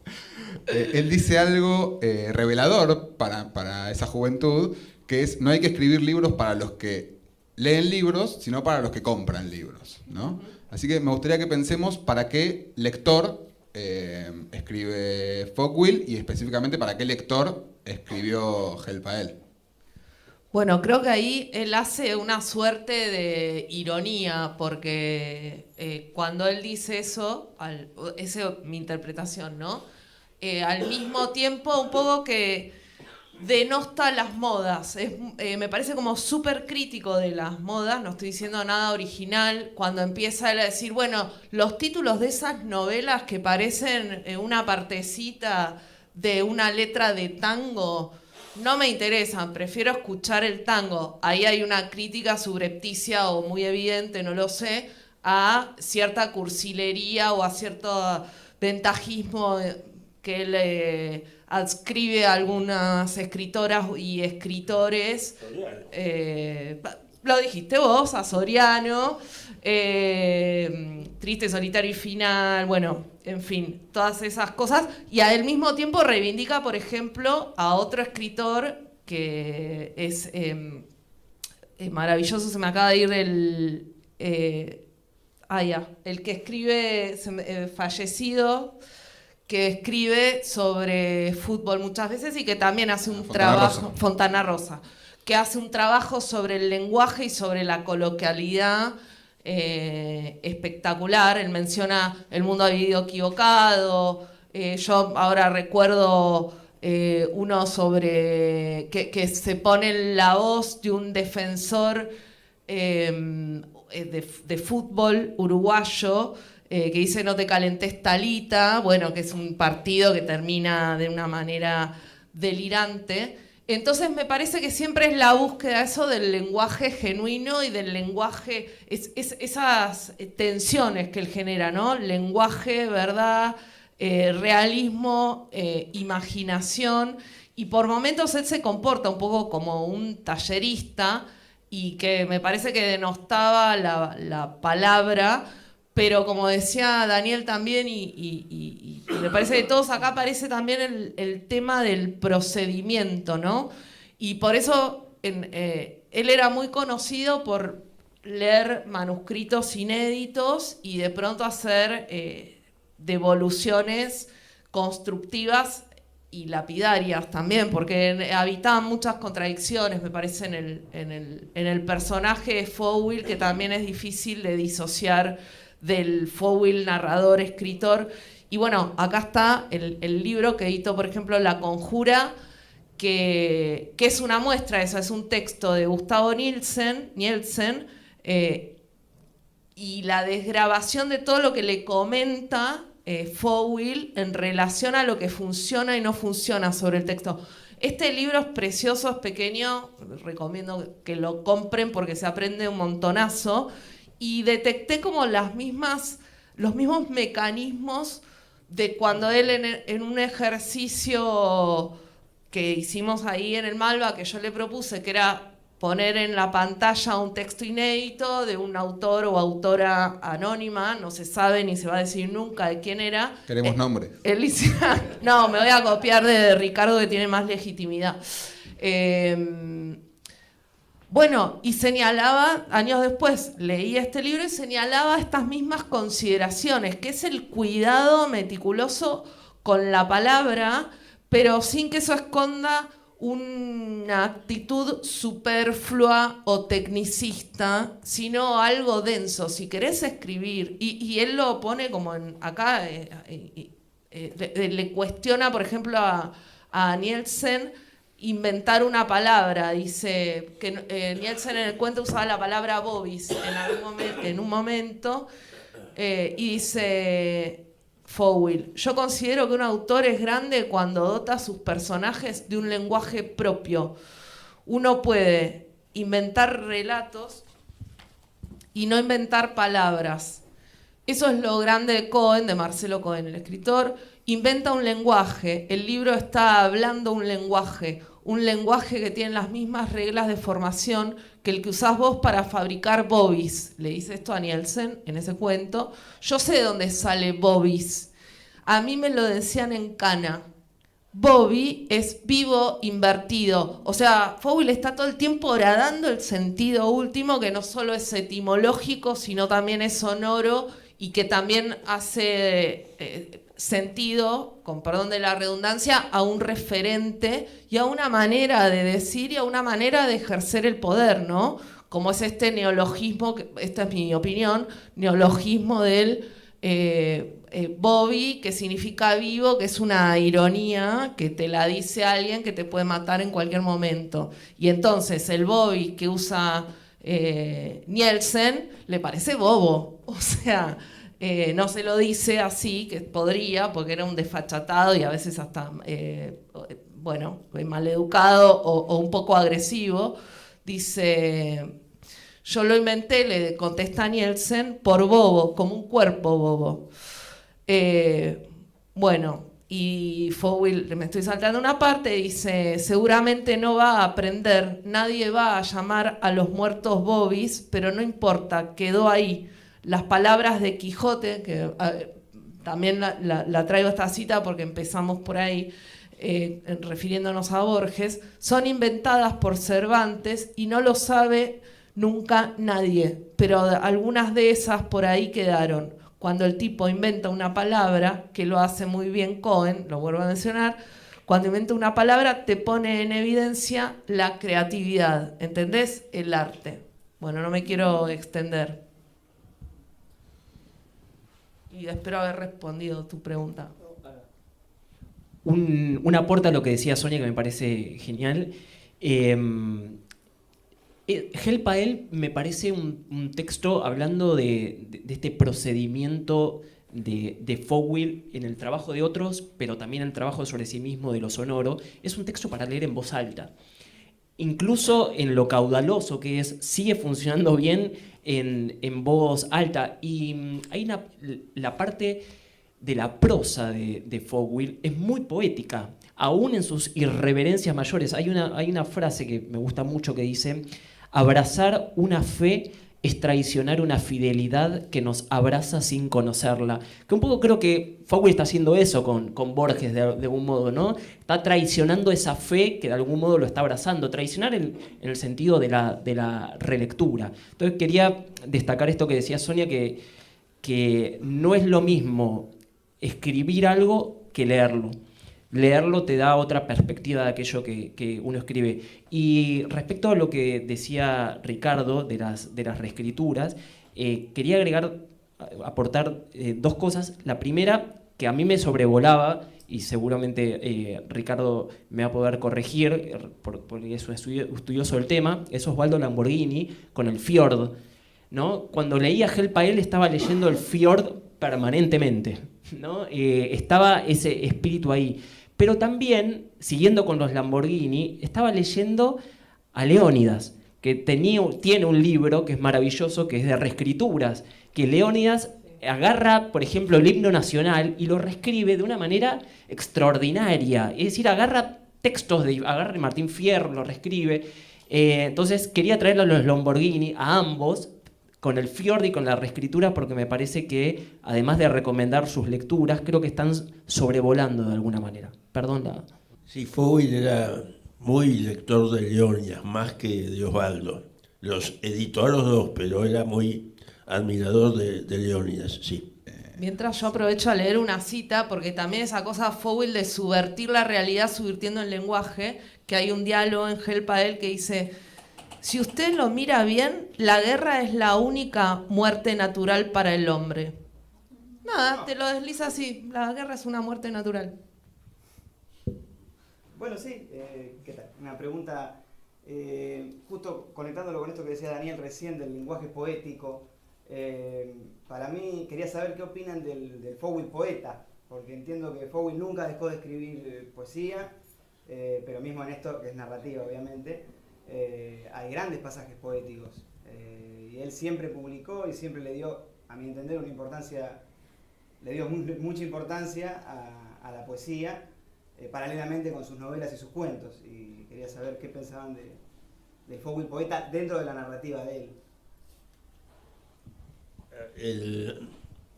Él dice algo revelador para esa juventud, que es: no hay que escribir libros para los que leen libros, sino para los que compran libros, ¿no? Así que me gustaría que pensemos para qué lector escribe Folkville y específicamente para qué lector escribió Helpael. Bueno, creo que ahí él hace una suerte de ironía, porque cuando él dice eso, esa es mi interpretación, ¿no? Al mismo tiempo un poco que denosta las modas. Me parece como súper crítico de las modas, no estoy diciendo nada original, cuando empieza él a decir, bueno, los títulos de esas novelas que parecen una partecita de una letra de tango, no me interesan, prefiero escuchar el tango. Ahí hay una crítica subrepticia o muy evidente, no lo sé, a cierta cursilería o a cierto ventajismo que él adscribe a algunas escritoras y escritores. Lo dijiste vos, a Soriano, Triste, Solitario y Final, bueno, en fin, todas esas cosas. Y al mismo tiempo reivindica, por ejemplo, a otro escritor que es maravilloso, se me acaba de ir el que escribe, fallecido, que escribe sobre fútbol muchas veces y que también hace un trabajo, Fontana Rosa, que hace un trabajo sobre el lenguaje y sobre la coloquialidad espectacular. Él menciona El mundo ha vivido equivocado. Yo ahora recuerdo uno sobre que se pone en la voz de un defensor de fútbol uruguayo, que dice no te calentes Talita, bueno, que es un partido que termina de una manera delirante. Entonces me parece que siempre es la búsqueda eso del lenguaje genuino y del lenguaje, esas tensiones que él genera, ¿no? Lenguaje, verdad, realismo, imaginación, y por momentos él se comporta un poco como un tallerista y que me parece que denostaba la palabra. Pero como decía Daniel también, y me parece que todos acá aparece también el tema del procedimiento, ¿no? Y por eso él era muy conocido por leer manuscritos inéditos y de pronto hacer devoluciones constructivas y lapidarias también, porque habitaban muchas contradicciones, me parece, en el personaje de Folkville, que también es difícil de disociar del Folkville narrador, escritor. Y bueno, acá está el libro que editó, por ejemplo, La Conjura, que es una muestra de eso, es un texto de Gustavo Nielsen, y la desgrabación de todo lo que le comenta Folkville en relación a lo que funciona y no funciona sobre el texto. Este libro es precioso, es pequeño, recomiendo que lo compren porque se aprende un montonazo. Y detecté como los mismos mecanismos de cuando él en un ejercicio que hicimos ahí en el Malva, que yo le propuse, que era poner en la pantalla un texto inédito de un autor o autora anónima, no se sabe ni se va a decir nunca de quién era. Queremos nombres. No, me voy a copiar de Ricardo, que tiene más legitimidad. Bueno, y señalaba, años después leí este libro y señalaba estas mismas consideraciones, que es el cuidado meticuloso con la palabra, pero sin que eso esconda una actitud superflua o tecnicista, sino algo denso. Si querés escribir, y él lo pone como acá, le cuestiona, por ejemplo, a Nielsen inventar una palabra. Dice que Nielsen en el cuento usaba la palabra bobis en un momento, y dice Fowl: yo considero que un autor es grande cuando dota a sus personajes de un lenguaje propio. Uno puede inventar relatos y no inventar palabras. Eso es lo grande de Cohen, de Marcelo Cohen, el escritor. Inventa un lenguaje. El libro está hablando un lenguaje que tiene las mismas reglas de formación que el que usás vos para fabricar bobis. Le dice esto a Nielsen en ese cuento. Yo sé de dónde sale bobis. A mí me lo decían en Cana. Bobby es vivo invertido. O sea, Fowl está todo el tiempo horadando el sentido último, que no solo es etimológico, sino también es sonoro y que también hace sentido, con perdón de la redundancia, a un referente y a una manera de decir y a una manera de ejercer el poder, ¿no? Como es este neologismo, esta es mi opinión, neologismo del Bobby, que significa vivo, que es una ironía que te la dice alguien que te puede matar en cualquier momento. Y entonces el Bobby que usa Nielsen le parece bobo, o sea, no se lo dice así, que podría, porque era un desfachatado y a veces hasta, maleducado o un poco agresivo. Dice: yo lo inventé, le contesta Nielsen, por bobo, como un cuerpo bobo. Y Fowl, me estoy saltando una parte, dice: seguramente no va a aprender, nadie va a llamar a los muertos bobis, pero no importa, quedó ahí. Las palabras de Quijote, que también la traigo esta cita porque empezamos por ahí, refiriéndonos a Borges, son inventadas por Cervantes y no lo sabe nunca nadie, pero algunas de esas por ahí quedaron. Cuando el tipo inventa una palabra, que lo hace muy bien Cohen, lo vuelvo a mencionar, cuando inventa una palabra te pone en evidencia la creatividad, ¿entendés? El arte. Bueno, no me quiero extender. Y espero haber respondido tu pregunta. Un aporte a lo que decía Sonia que me parece genial. Hell Pael me parece un texto hablando de este procedimiento de Fowl en el trabajo de otros, pero también en el trabajo sobre sí mismo, de lo sonoro. Es un texto para leer en voz alta. Incluso en lo caudaloso que es, sigue funcionando bien en voz alta. Y hay la parte de la prosa de Fowl es muy poética, aún en sus irreverencias mayores. Hay una frase que me gusta mucho que dice: abrazar una fe es traicionar una fidelidad que nos abraza sin conocerla. Que un poco creo que Fowl está haciendo eso con Borges de algún modo, ¿no? Está traicionando esa fe que de algún modo lo está abrazando. Traicionar en el sentido de la relectura. Entonces quería destacar esto que decía Sonia, que no es lo mismo escribir algo que leerlo. Leerlo te da otra perspectiva de aquello que uno escribe. Y respecto a lo que decía Ricardo de las reescrituras, quería aportar dos cosas. La primera, que a mí me sobrevolaba, y seguramente Ricardo me va a poder corregir, porque es un estudioso del tema, es Osvaldo Lamborghini con el Fjord, ¿no? Cuando leía Hell Pael estaba leyendo el Fjord permanentemente, ¿no? Estaba ese espíritu ahí. Pero también, siguiendo con los Lamborghini, estaba leyendo a Leónidas, que tiene un libro que es maravilloso, que es de reescrituras, que Leónidas agarra, por ejemplo, el himno nacional y lo reescribe de una manera extraordinaria. Es decir, agarra textos, agarra Martín Fierro, lo reescribe. Entonces quería traerlo a los Lamborghini, a ambos, con el Fiordi y con la reescritura, porque me parece que, además de recomendar sus lecturas, creo que están sobrevolando de alguna manera. Perdón la... Sí, Fowell era muy lector de Leónidas, más que de Osvaldo. Los editó a los dos, pero era muy admirador de Leónidas, sí. Mientras yo aprovecho a leer una cita, porque también esa cosa Fowell de subvertir la realidad subvirtiendo el lenguaje, que hay un diálogo en Help a él que dice: si usted lo mira bien, la guerra es la única muerte natural para el hombre. Nada, te lo desliza así, la guerra es una muerte natural. Bueno, sí, ¿qué tal? Una pregunta, justo conectándolo con esto que decía Daniel recién del lenguaje poético. Para mí, quería saber qué opinan del Fowell poeta, porque entiendo que Fowell nunca dejó de escribir poesía, pero mismo en esto, que es narrativa obviamente, hay grandes pasajes poéticos, y él siempre publicó y siempre le dio, a mi entender, mucha importancia a la poesía, paralelamente con sus novelas y sus cuentos, y quería saber qué pensaban de Fowell poeta dentro de la narrativa de él.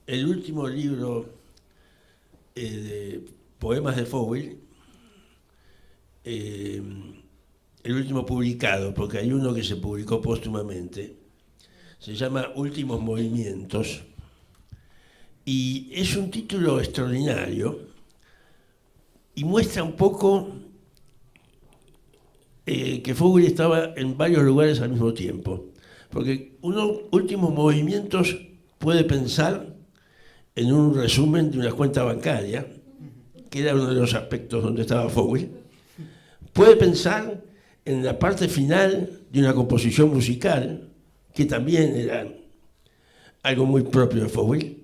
El último libro de poemas de Fowell, el último publicado, porque hay uno que se publicó póstumamente, se llama Últimos Movimientos, y es un título extraordinario y muestra un poco que Fowell estaba en varios lugares al mismo tiempo. Porque unos últimos movimientos puede pensar en un resumen de una cuenta bancaria, que era uno de los aspectos donde estaba Fowell. Puede pensar en la parte final de una composición musical, que también era algo muy propio de Fowell.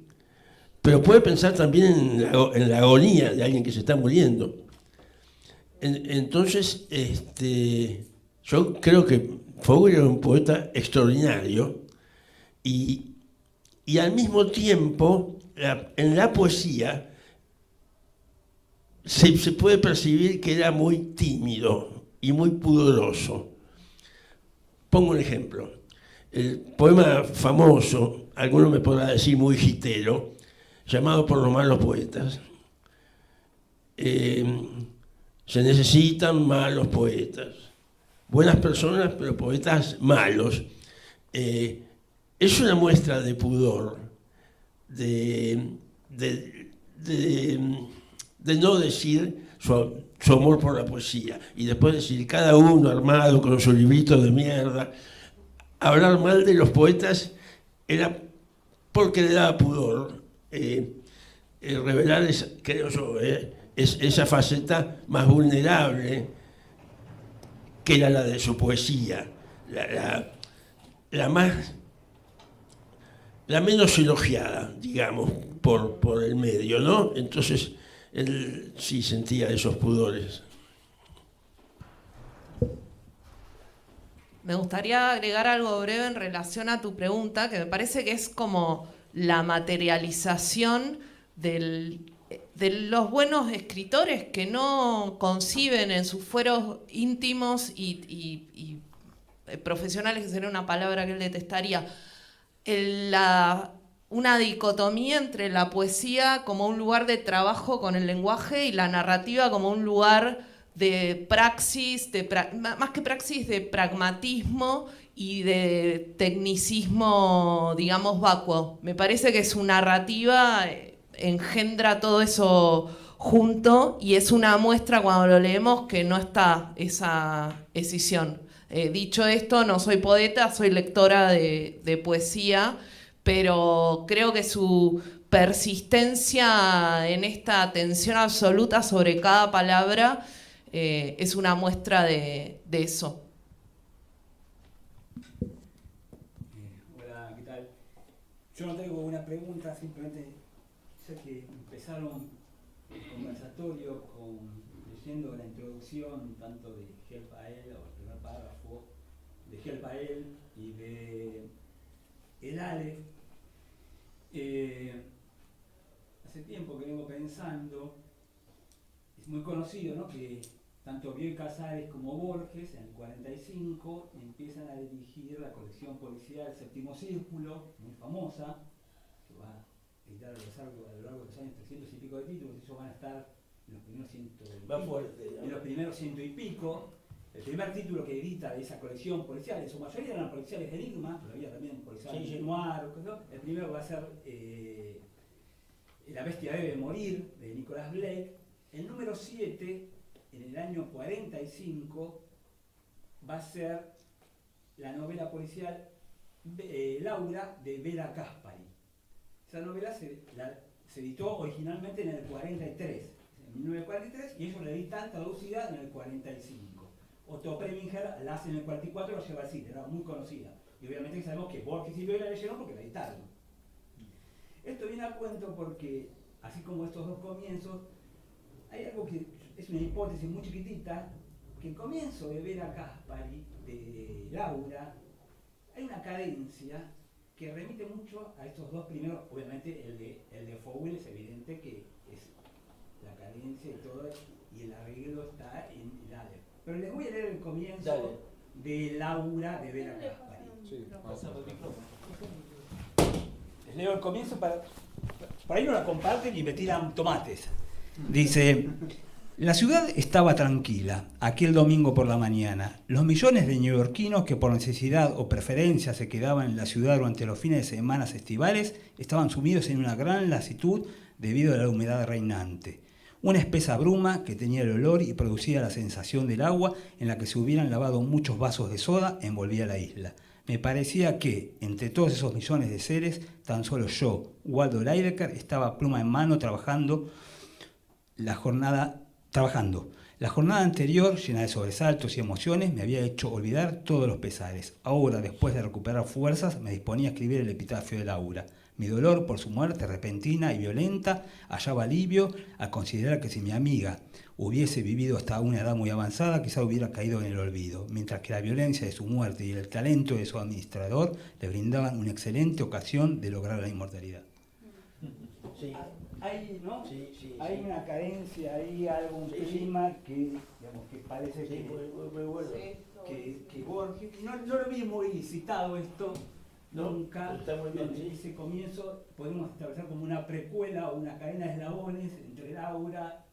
Pero puede pensar también en la agonía de alguien que se está muriendo. Entonces, yo creo que Fowell era un poeta extraordinario y al mismo tiempo, en la poesía, se puede percibir que era muy tímido y muy pudoroso. Pongo un ejemplo. El poema famoso, alguno me podrá decir muy gitero, llamado Por los malos poetas. Se necesitan malos poetas. Buenas personas, pero poetas malos. Es una muestra de pudor, de no decir su amor por la poesía, y después decir, cada uno armado con su librito de mierda. Hablar mal de los poetas era porque le daba pudor. Revelar, creo yo, es esa faceta más vulnerable que era la de su poesía, la menos elogiada, digamos, por el medio, ¿no? Entonces, él sí sentía esos pudores. Me gustaría agregar algo breve en relación a tu pregunta, que me parece que es como la materialización de los buenos escritores que no conciben en sus fueros íntimos y profesionales, que sería una palabra que él detestaría, una dicotomía entre la poesía como un lugar de trabajo con el lenguaje y la narrativa como un lugar de praxis, más que praxis, de pragmatismo y de tecnicismo, digamos, vacuo. Me parece que su narrativa engendra todo eso junto y es una muestra cuando lo leemos que no está esa escisión. Dicho esto, no soy poeta, soy lectora de poesía, pero creo que su persistencia en esta atención absoluta sobre cada palabra es una muestra de eso. Hola, ¿qué tal? Yo no tengo una pregunta, simplemente ya que empezaron el conversatorio con leyendo la introducción tanto de Gel Pael, o el primer párrafo, de Gel Pael y de el Aleph, hace tiempo que vengo pensando, es muy conocido, ¿no?, que tanto Bioy Casares como Borges en el 45 empiezan a dirigir la colección policial Séptimo Círculo, muy famosa, que va a editar a lo largo de los años 300 y pico de títulos. Ellos van a estar en los primeros ciento y pico. El primer título que edita de esa colección policial, en su mayoría eran policiales de enigma, pero había también policiales noir, el primero va a ser La bestia debe morir, de Nicholas Blake. El número 7, en el año 45, va a ser la novela policial Laura, de Vera Caspary. Esa novela se editó originalmente en el 43, en 1943, y ellos la editan traducida en el 45. Otto Preminger la hace en el 44, la lleva al cine, era muy conocida. Y obviamente sabemos que Borges y Bioy la leyeron porque la editaron. Esto viene a cuento porque, así como estos dos comienzos, hay algo que es una hipótesis muy chiquitita, que el comienzo de Vera Caspary, de Laura, hay una cadencia que remite mucho a estos dos primeros. Obviamente el de Fowell es evidente que es la cadencia y todo, y el arreglo está en el Aleph. Pero les voy a leer el comienzo de Laura, de Vera Caspary. Sí, Les leo el comienzo por ahí no la comparten y me tiran tomates. Dice: la ciudad estaba tranquila aquel domingo por la mañana. Los millones de neoyorquinos que por necesidad o preferencia se quedaban en la ciudad durante los fines de semana estivales estaban sumidos en una gran lasitud debido a la humedad reinante. Una espesa bruma que tenía el olor y producía la sensación del agua en la que se hubieran lavado muchos vasos de soda envolvía la isla. Me parecía que, entre todos esos millones de seres, tan solo yo, Waldo Lydecker, estaba pluma en mano trabajando. La jornada anterior, llena de sobresaltos y emociones, me había hecho olvidar todos los pesares. Ahora, después de recuperar fuerzas, me disponía a escribir el epitafio de Laura. Mi dolor por su muerte repentina y violenta hallaba alivio al considerar que si mi amiga hubiese vivido hasta una edad muy avanzada, quizá hubiera caído en el olvido, mientras que la violencia de su muerte y el talento de su administrador le brindaban una excelente ocasión de lograr la inmortalidad. Sí. Hay, ¿no? Sí, sí, hay sí. una carencia, hay algún clima que, digamos, que parece Sí, muy bueno. que Borges, no lo vi muy citado esto, No, nunca. está muy bien, sí. Ese comienzo podemos establecer como una precuela o una cadena de eslabones entre Laura,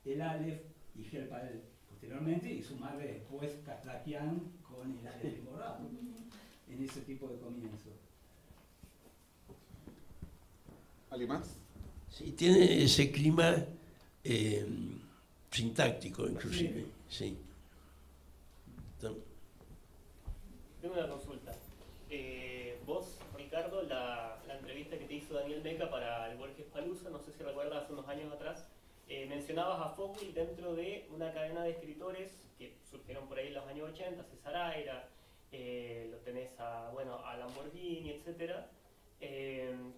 el Aleph y Gel Pael posteriormente, y sumarle después Castrakian con el Aleph engordado en ese tipo de comienzo. ¿Alguien más? Sí, tiene ese clima sintáctico, inclusive. Sí. Tengo una consulta. Vos, Ricardo, la entrevista que te hizo Daniel Meca para el Borges Palooza, no sé si recuerdas, hace unos años atrás, mencionabas a Fowell dentro de una cadena de escritores que surgieron por ahí en los años 80, César Aira, lo tenés a Lamborghini, etcétera,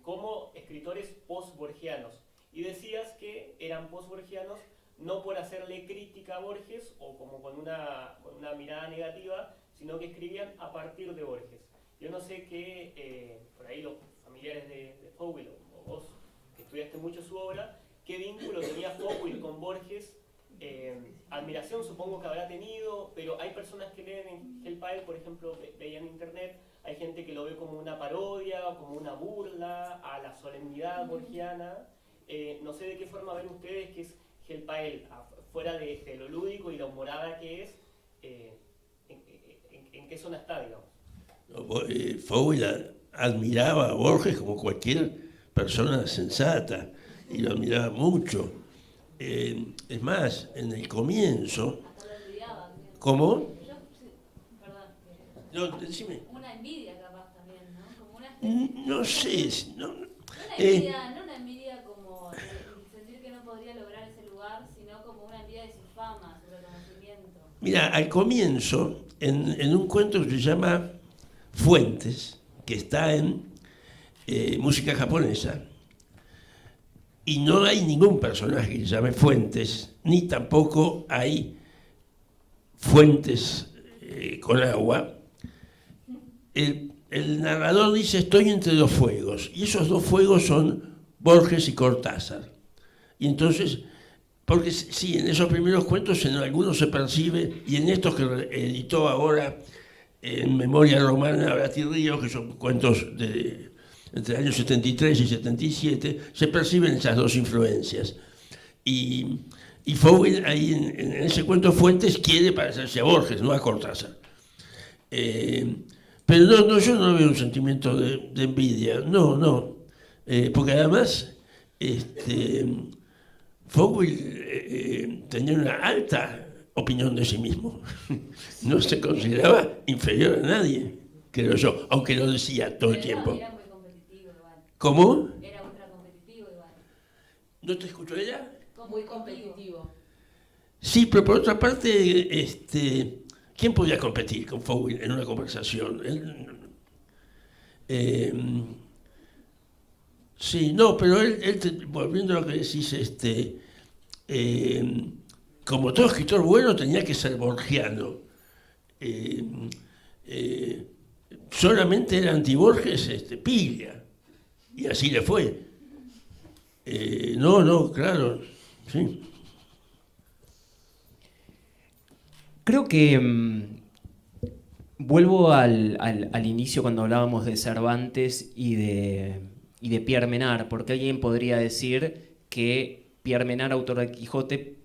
como escritores post-borgianos. Y decías que eran post-borgianos no por hacerle crítica a Borges o como con una mirada negativa, sino que escribían a partir de Borges. Yo no sé qué, por ahí los familiares de Fowell o vos, que estudiaste mucho su obra, qué vínculo tenía Fowell con Borges. Admiración supongo que habrá tenido, pero hay personas que leen en Gel Pael, por ejemplo, veían en internet, hay gente que lo ve como una parodia o como una burla a la solemnidad borgiana. No sé de qué forma ven ustedes que es Gel Pael, fuera de lo lúdico y la humorada que es, en qué zona está, digamos. Fowell admiraba a Borges como cualquier persona sensata y lo admiraba mucho. Es más, en el comienzo... ¿Cómo? No, decime. Una envidia capaz también, ¿no? Como una No sé. No una envidia como sentir que no podría lograr ese lugar, sino como una envidia de su fama, su reconocimiento. Mira, al comienzo, en un cuento que se llama Fuentes, que está en música japonesa, y no hay ningún personaje que se llame Fuentes, ni tampoco hay fuentes con agua. El narrador dice: estoy entre dos fuegos, y esos dos fuegos son Borges y Cortázar. Y entonces, porque sí, en esos primeros cuentos en algunos se percibe, y en estos que editó ahora en Memoria Romana Bratirrío, que son cuentos entre el año 73 y 77, se perciben esas dos influencias. Y Fowell ahí en ese cuento Fuentes quiere parecerse a Borges, no a Cortázar. Pero no, yo no veo un sentimiento de envidia, no. Porque además Fowell tenía una alta opinión de sí mismo. No se consideraba inferior a nadie, creo yo, aunque lo decía todo el tiempo. Era muy competitivo igual. ¿Cómo? Era ultra competitivo igual. ¿No te escuchó ella? Muy competitivo. Sí, pero por otra parte, ¿quién podía competir con Fowell en una conversación? Sí, no, pero él, volviendo a lo que decís, como todo escritor bueno tenía que ser borgiano. Solamente era anti-Borges Piglia, y así le fue. No, claro, sí. Creo que vuelvo al inicio cuando hablábamos de Cervantes y de Pierre Menard, porque alguien podría decir que Pierre Menard, autor del Quijote,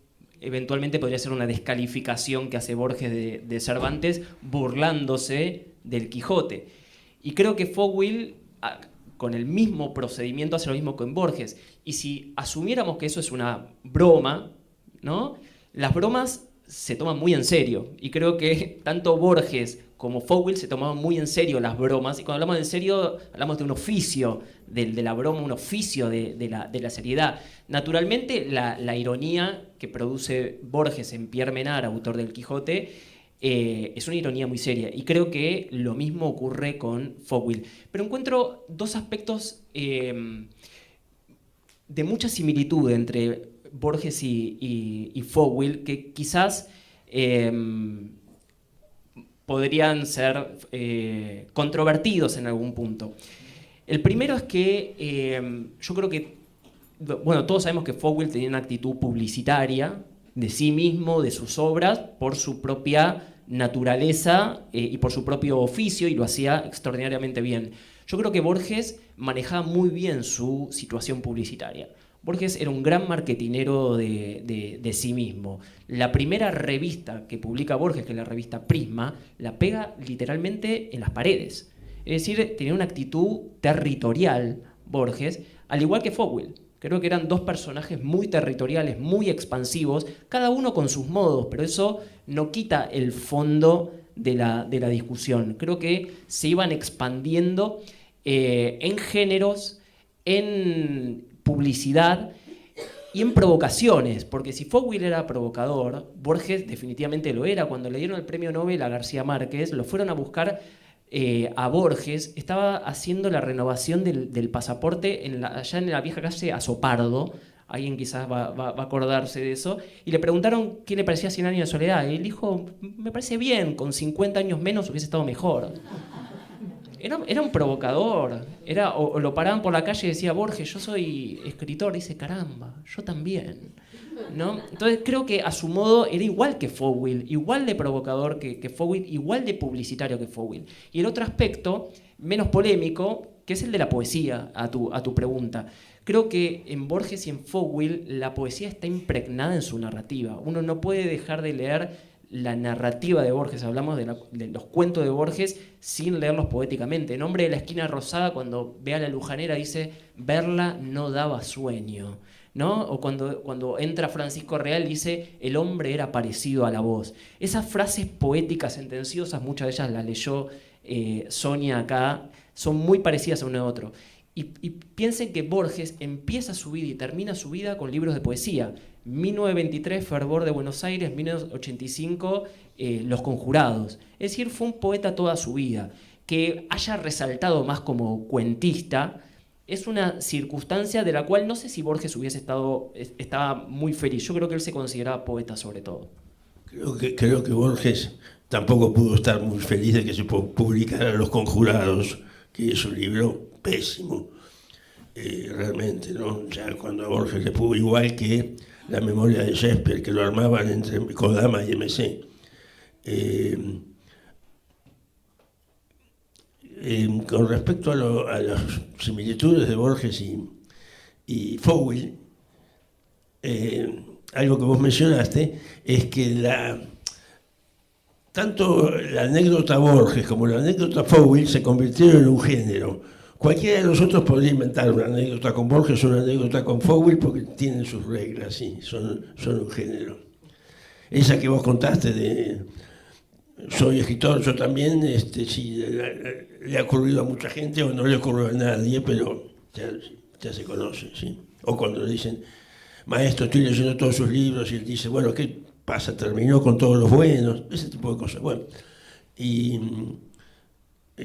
eventualmente podría ser una descalificación que hace Borges de Cervantes burlándose del Quijote. Y creo que Fowell, con el mismo procedimiento, hace lo mismo con Borges. Y si asumiéramos que eso es una broma, ¿no? Las bromas se toman muy en serio. Y creo que tanto Borges como Fowell se tomaban muy en serio las bromas. Y cuando hablamos en serio, hablamos de un oficio de la broma, un oficio de la seriedad. Naturalmente, la ironía que produce Borges en Pierre Menard, autor del Quijote, es una ironía muy seria. Y creo que lo mismo ocurre con Fowell. Pero encuentro dos aspectos de mucha similitud entre Borges y Fowell, que quizás podrían ser controvertidos en algún punto. El primero es que yo creo que, bueno, todos sabemos que Fowell tenía una actitud publicitaria de sí mismo, de sus obras, por su propia naturaleza y por su propio oficio, y lo hacía extraordinariamente bien. Yo creo que Borges manejaba muy bien su situación publicitaria. Borges era un gran marketinero de sí mismo. La primera revista que publica Borges, que es la revista Prisma, la pega literalmente en las paredes. Es decir, tenía una actitud territorial, Borges, al igual que Fowell. Creo que eran dos personajes muy territoriales, muy expansivos, cada uno con sus modos, pero eso no quita el fondo de la discusión. Creo que se iban expandiendo en géneros, en publicidad y en provocaciones, porque si Fowell era provocador, Borges definitivamente lo era. Cuando le dieron el premio Nobel a García Márquez, lo fueron a buscar a Borges. Estaba haciendo la renovación del pasaporte allá en la vieja calle Azopardo. Alguien quizás va a acordarse de eso. Y le preguntaron qué le parecía 100 años de soledad. Y él dijo: me parece bien, con 50 años menos hubiese estado mejor. Era un provocador. O lo paraban por la calle y decía: Borges, yo soy escritor. Y dice: caramba, yo también, ¿no? Entonces creo que a su modo era igual que Fowell, igual de provocador que Fowell, igual de publicitario que Fowell. Y el otro aspecto, menos polémico, que es el de la poesía, a tu pregunta. Creo que en Borges y en Fowell la poesía está impregnada en su narrativa. Uno no puede dejar de leer la narrativa de Borges. Hablamos de los cuentos de Borges sin leerlos poéticamente. En Hombre de la esquina rosada, cuando ve a la lujanera, dice: verla no daba sueño, ¿no? O cuando entra Francisco Real, dice: el hombre era parecido a la voz. Esas frases poéticas sentenciosas, muchas de ellas las leyó Sonia acá, son muy parecidas a uno a otro. Y piensen que Borges empieza su vida y termina su vida con libros de poesía. 1923, Fervor de Buenos Aires. 1985, Los Conjurados. Es decir, fue un poeta toda su vida. Que haya resaltado más como cuentista es una circunstancia de la cual no sé si Borges estaba muy feliz. Yo creo que él se consideraba poeta sobre todo. Creo que Borges tampoco pudo estar muy feliz de que se publicara Los Conjurados, que es un libro pésimo, realmente, ¿no? Ya cuando a Borges le pudo, igual que La memoria de Shakespeare, que lo armaban entre Kodama y MC. Con respecto a las similitudes de Borges y Fowell, algo que vos mencionaste es que tanto la anécdota Borges como la anécdota Fowell se convirtieron en un género. Cualquiera de nosotros podría inventar una anécdota con Borges o una anécdota con Fowell porque tienen sus reglas, sí, son un género. Esa que vos contaste de soy escritor, yo también, sí, le ha ocurrido a mucha gente o no le ocurrió a nadie, pero ya se conoce, ¿sí? O cuando le dicen, maestro, estoy leyendo todos sus libros, y él dice, bueno, ¿qué pasa? ¿Terminó con todos los buenos? Ese tipo de cosas. Bueno, y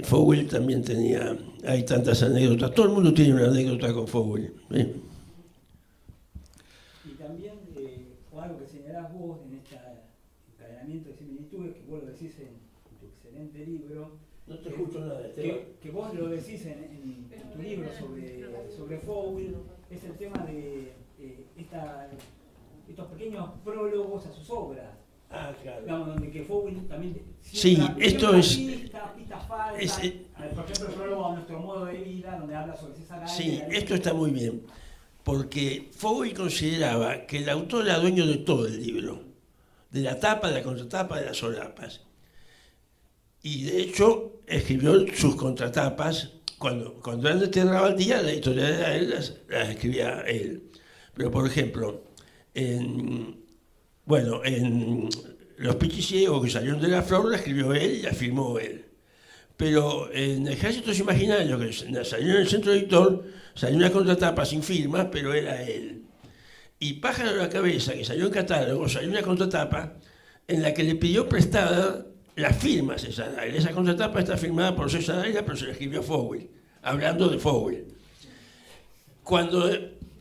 Fowell también hay tantas anécdotas, todo el mundo tiene una anécdota con Fowell. Y también, o algo que señalás vos en este encadenamiento de similitudes, que vos lo decís en tu excelente libro. No te escucho nada, que vos lo decís en tu libro sobre Fowell, es el tema de estos pequeños prólogos a sus obras. Ah, claro. Digamos, donde que Fowell también... Sí, esto es... Pistas falsas. Por ejemplo, el prólogo a Nuestro modo de vida, donde habla sobre César Gael. Sí, esto está muy bien, porque Fowell consideraba que el autor era dueño de todo el libro, de la tapa, de la contratapa, de las solapas. Y de hecho, escribió sus contratapas, cuando él enterraba el día, la editorial era él, las escribía él. Pero, por ejemplo, en Los Pichiciegos, que salieron de la flor, la escribió él y la firmó él. Pero en Ejércitos Imaginarios, que salió en el Centro Editor, salió una contratapa sin firma, pero era él. Y Pájaro de la Cabeza, que salió en catálogo, salió una contratapa en la que le pidió prestada la firma a César Gael. Esa contratapa está firmada por César Gael, pero se la escribió Fowell, hablando de Fowell. Cuando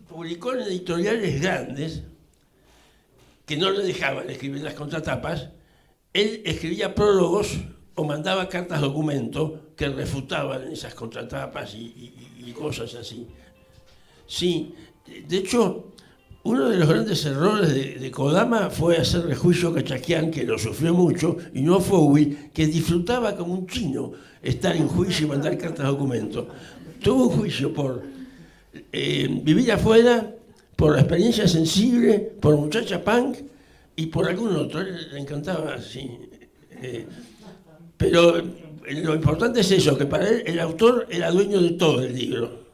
publicó en editoriales grandes, que no le dejaban escribir las contratapas, él escribía prólogos o mandaba cartas documento que refutaban esas contratapas y cosas así. Sí, de hecho, uno de los grandes errores de Kodama fue hacerle juicio a Cachaquián, que lo sufrió mucho, y no a Fowell, que disfrutaba como un chino estar en juicio y mandar cartas documento. Tuvo un juicio por vivir afuera, por la experiencia sensible, por Muchacha Punk y por algún otro. Le encantaba, sí. Pero lo importante es eso, que para él el autor era dueño de todo el libro.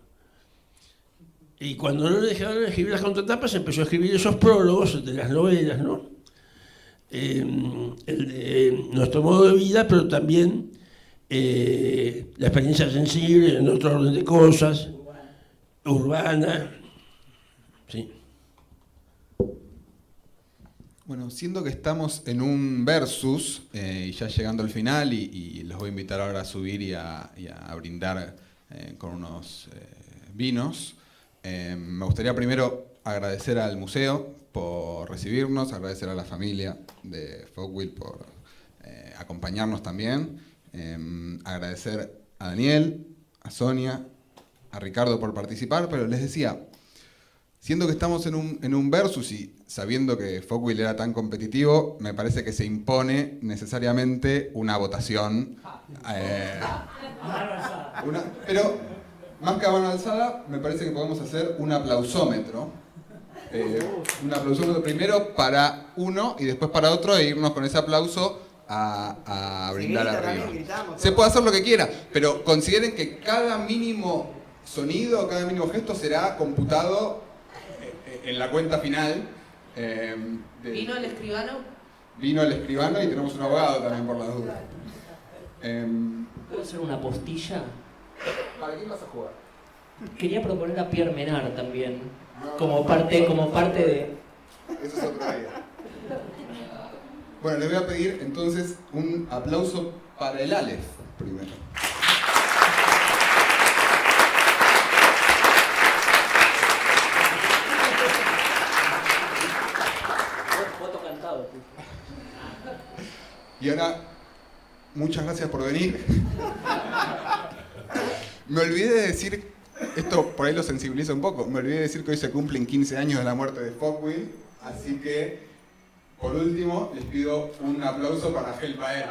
Y cuando no le dejaron escribir las contratapas, empezó a escribir esos prólogos de las novelas, ¿no? El de Nuestro modo de vida, pero también la experiencia sensible en otro orden de cosas, urbana, sí. Bueno, siendo que estamos en un versus, y ya llegando al final, y los voy a invitar ahora a subir y a brindar con unos vinos, me gustaría primero agradecer al museo por recibirnos, agradecer a la familia de Fowell por acompañarnos también, agradecer a Daniel, a Sonia, a Ricardo por participar, pero les decía, siendo que estamos en un versus y sabiendo que Fowell era tan competitivo, me parece que se impone necesariamente una votación. Pero más que a mano alzada, me parece que podemos hacer un aplausómetro. Un aplausómetro primero para uno y después para otro e irnos con ese aplauso a brindar arriba. Se puede hacer lo que quiera, pero consideren que cada mínimo sonido, cada mínimo gesto será computado en la cuenta final. ¿Vino el escribano? Vino el escribano y tenemos un abogado también por las dudas. ¿Puedo hacer una postilla? ¿Para quién vas a jugar? Quería proponer a Pierre Menard también, como parte de... Eso es otra idea. Bueno, les voy a pedir entonces un aplauso para el Aleph primero. Y ahora, muchas gracias por venir. Me olvidé de decir, esto por ahí lo sensibiliza un poco, me olvidé de decir que hoy se cumplen 15 años de la muerte de Fogwill, así que, por último, les pido un aplauso para Ángel Paer.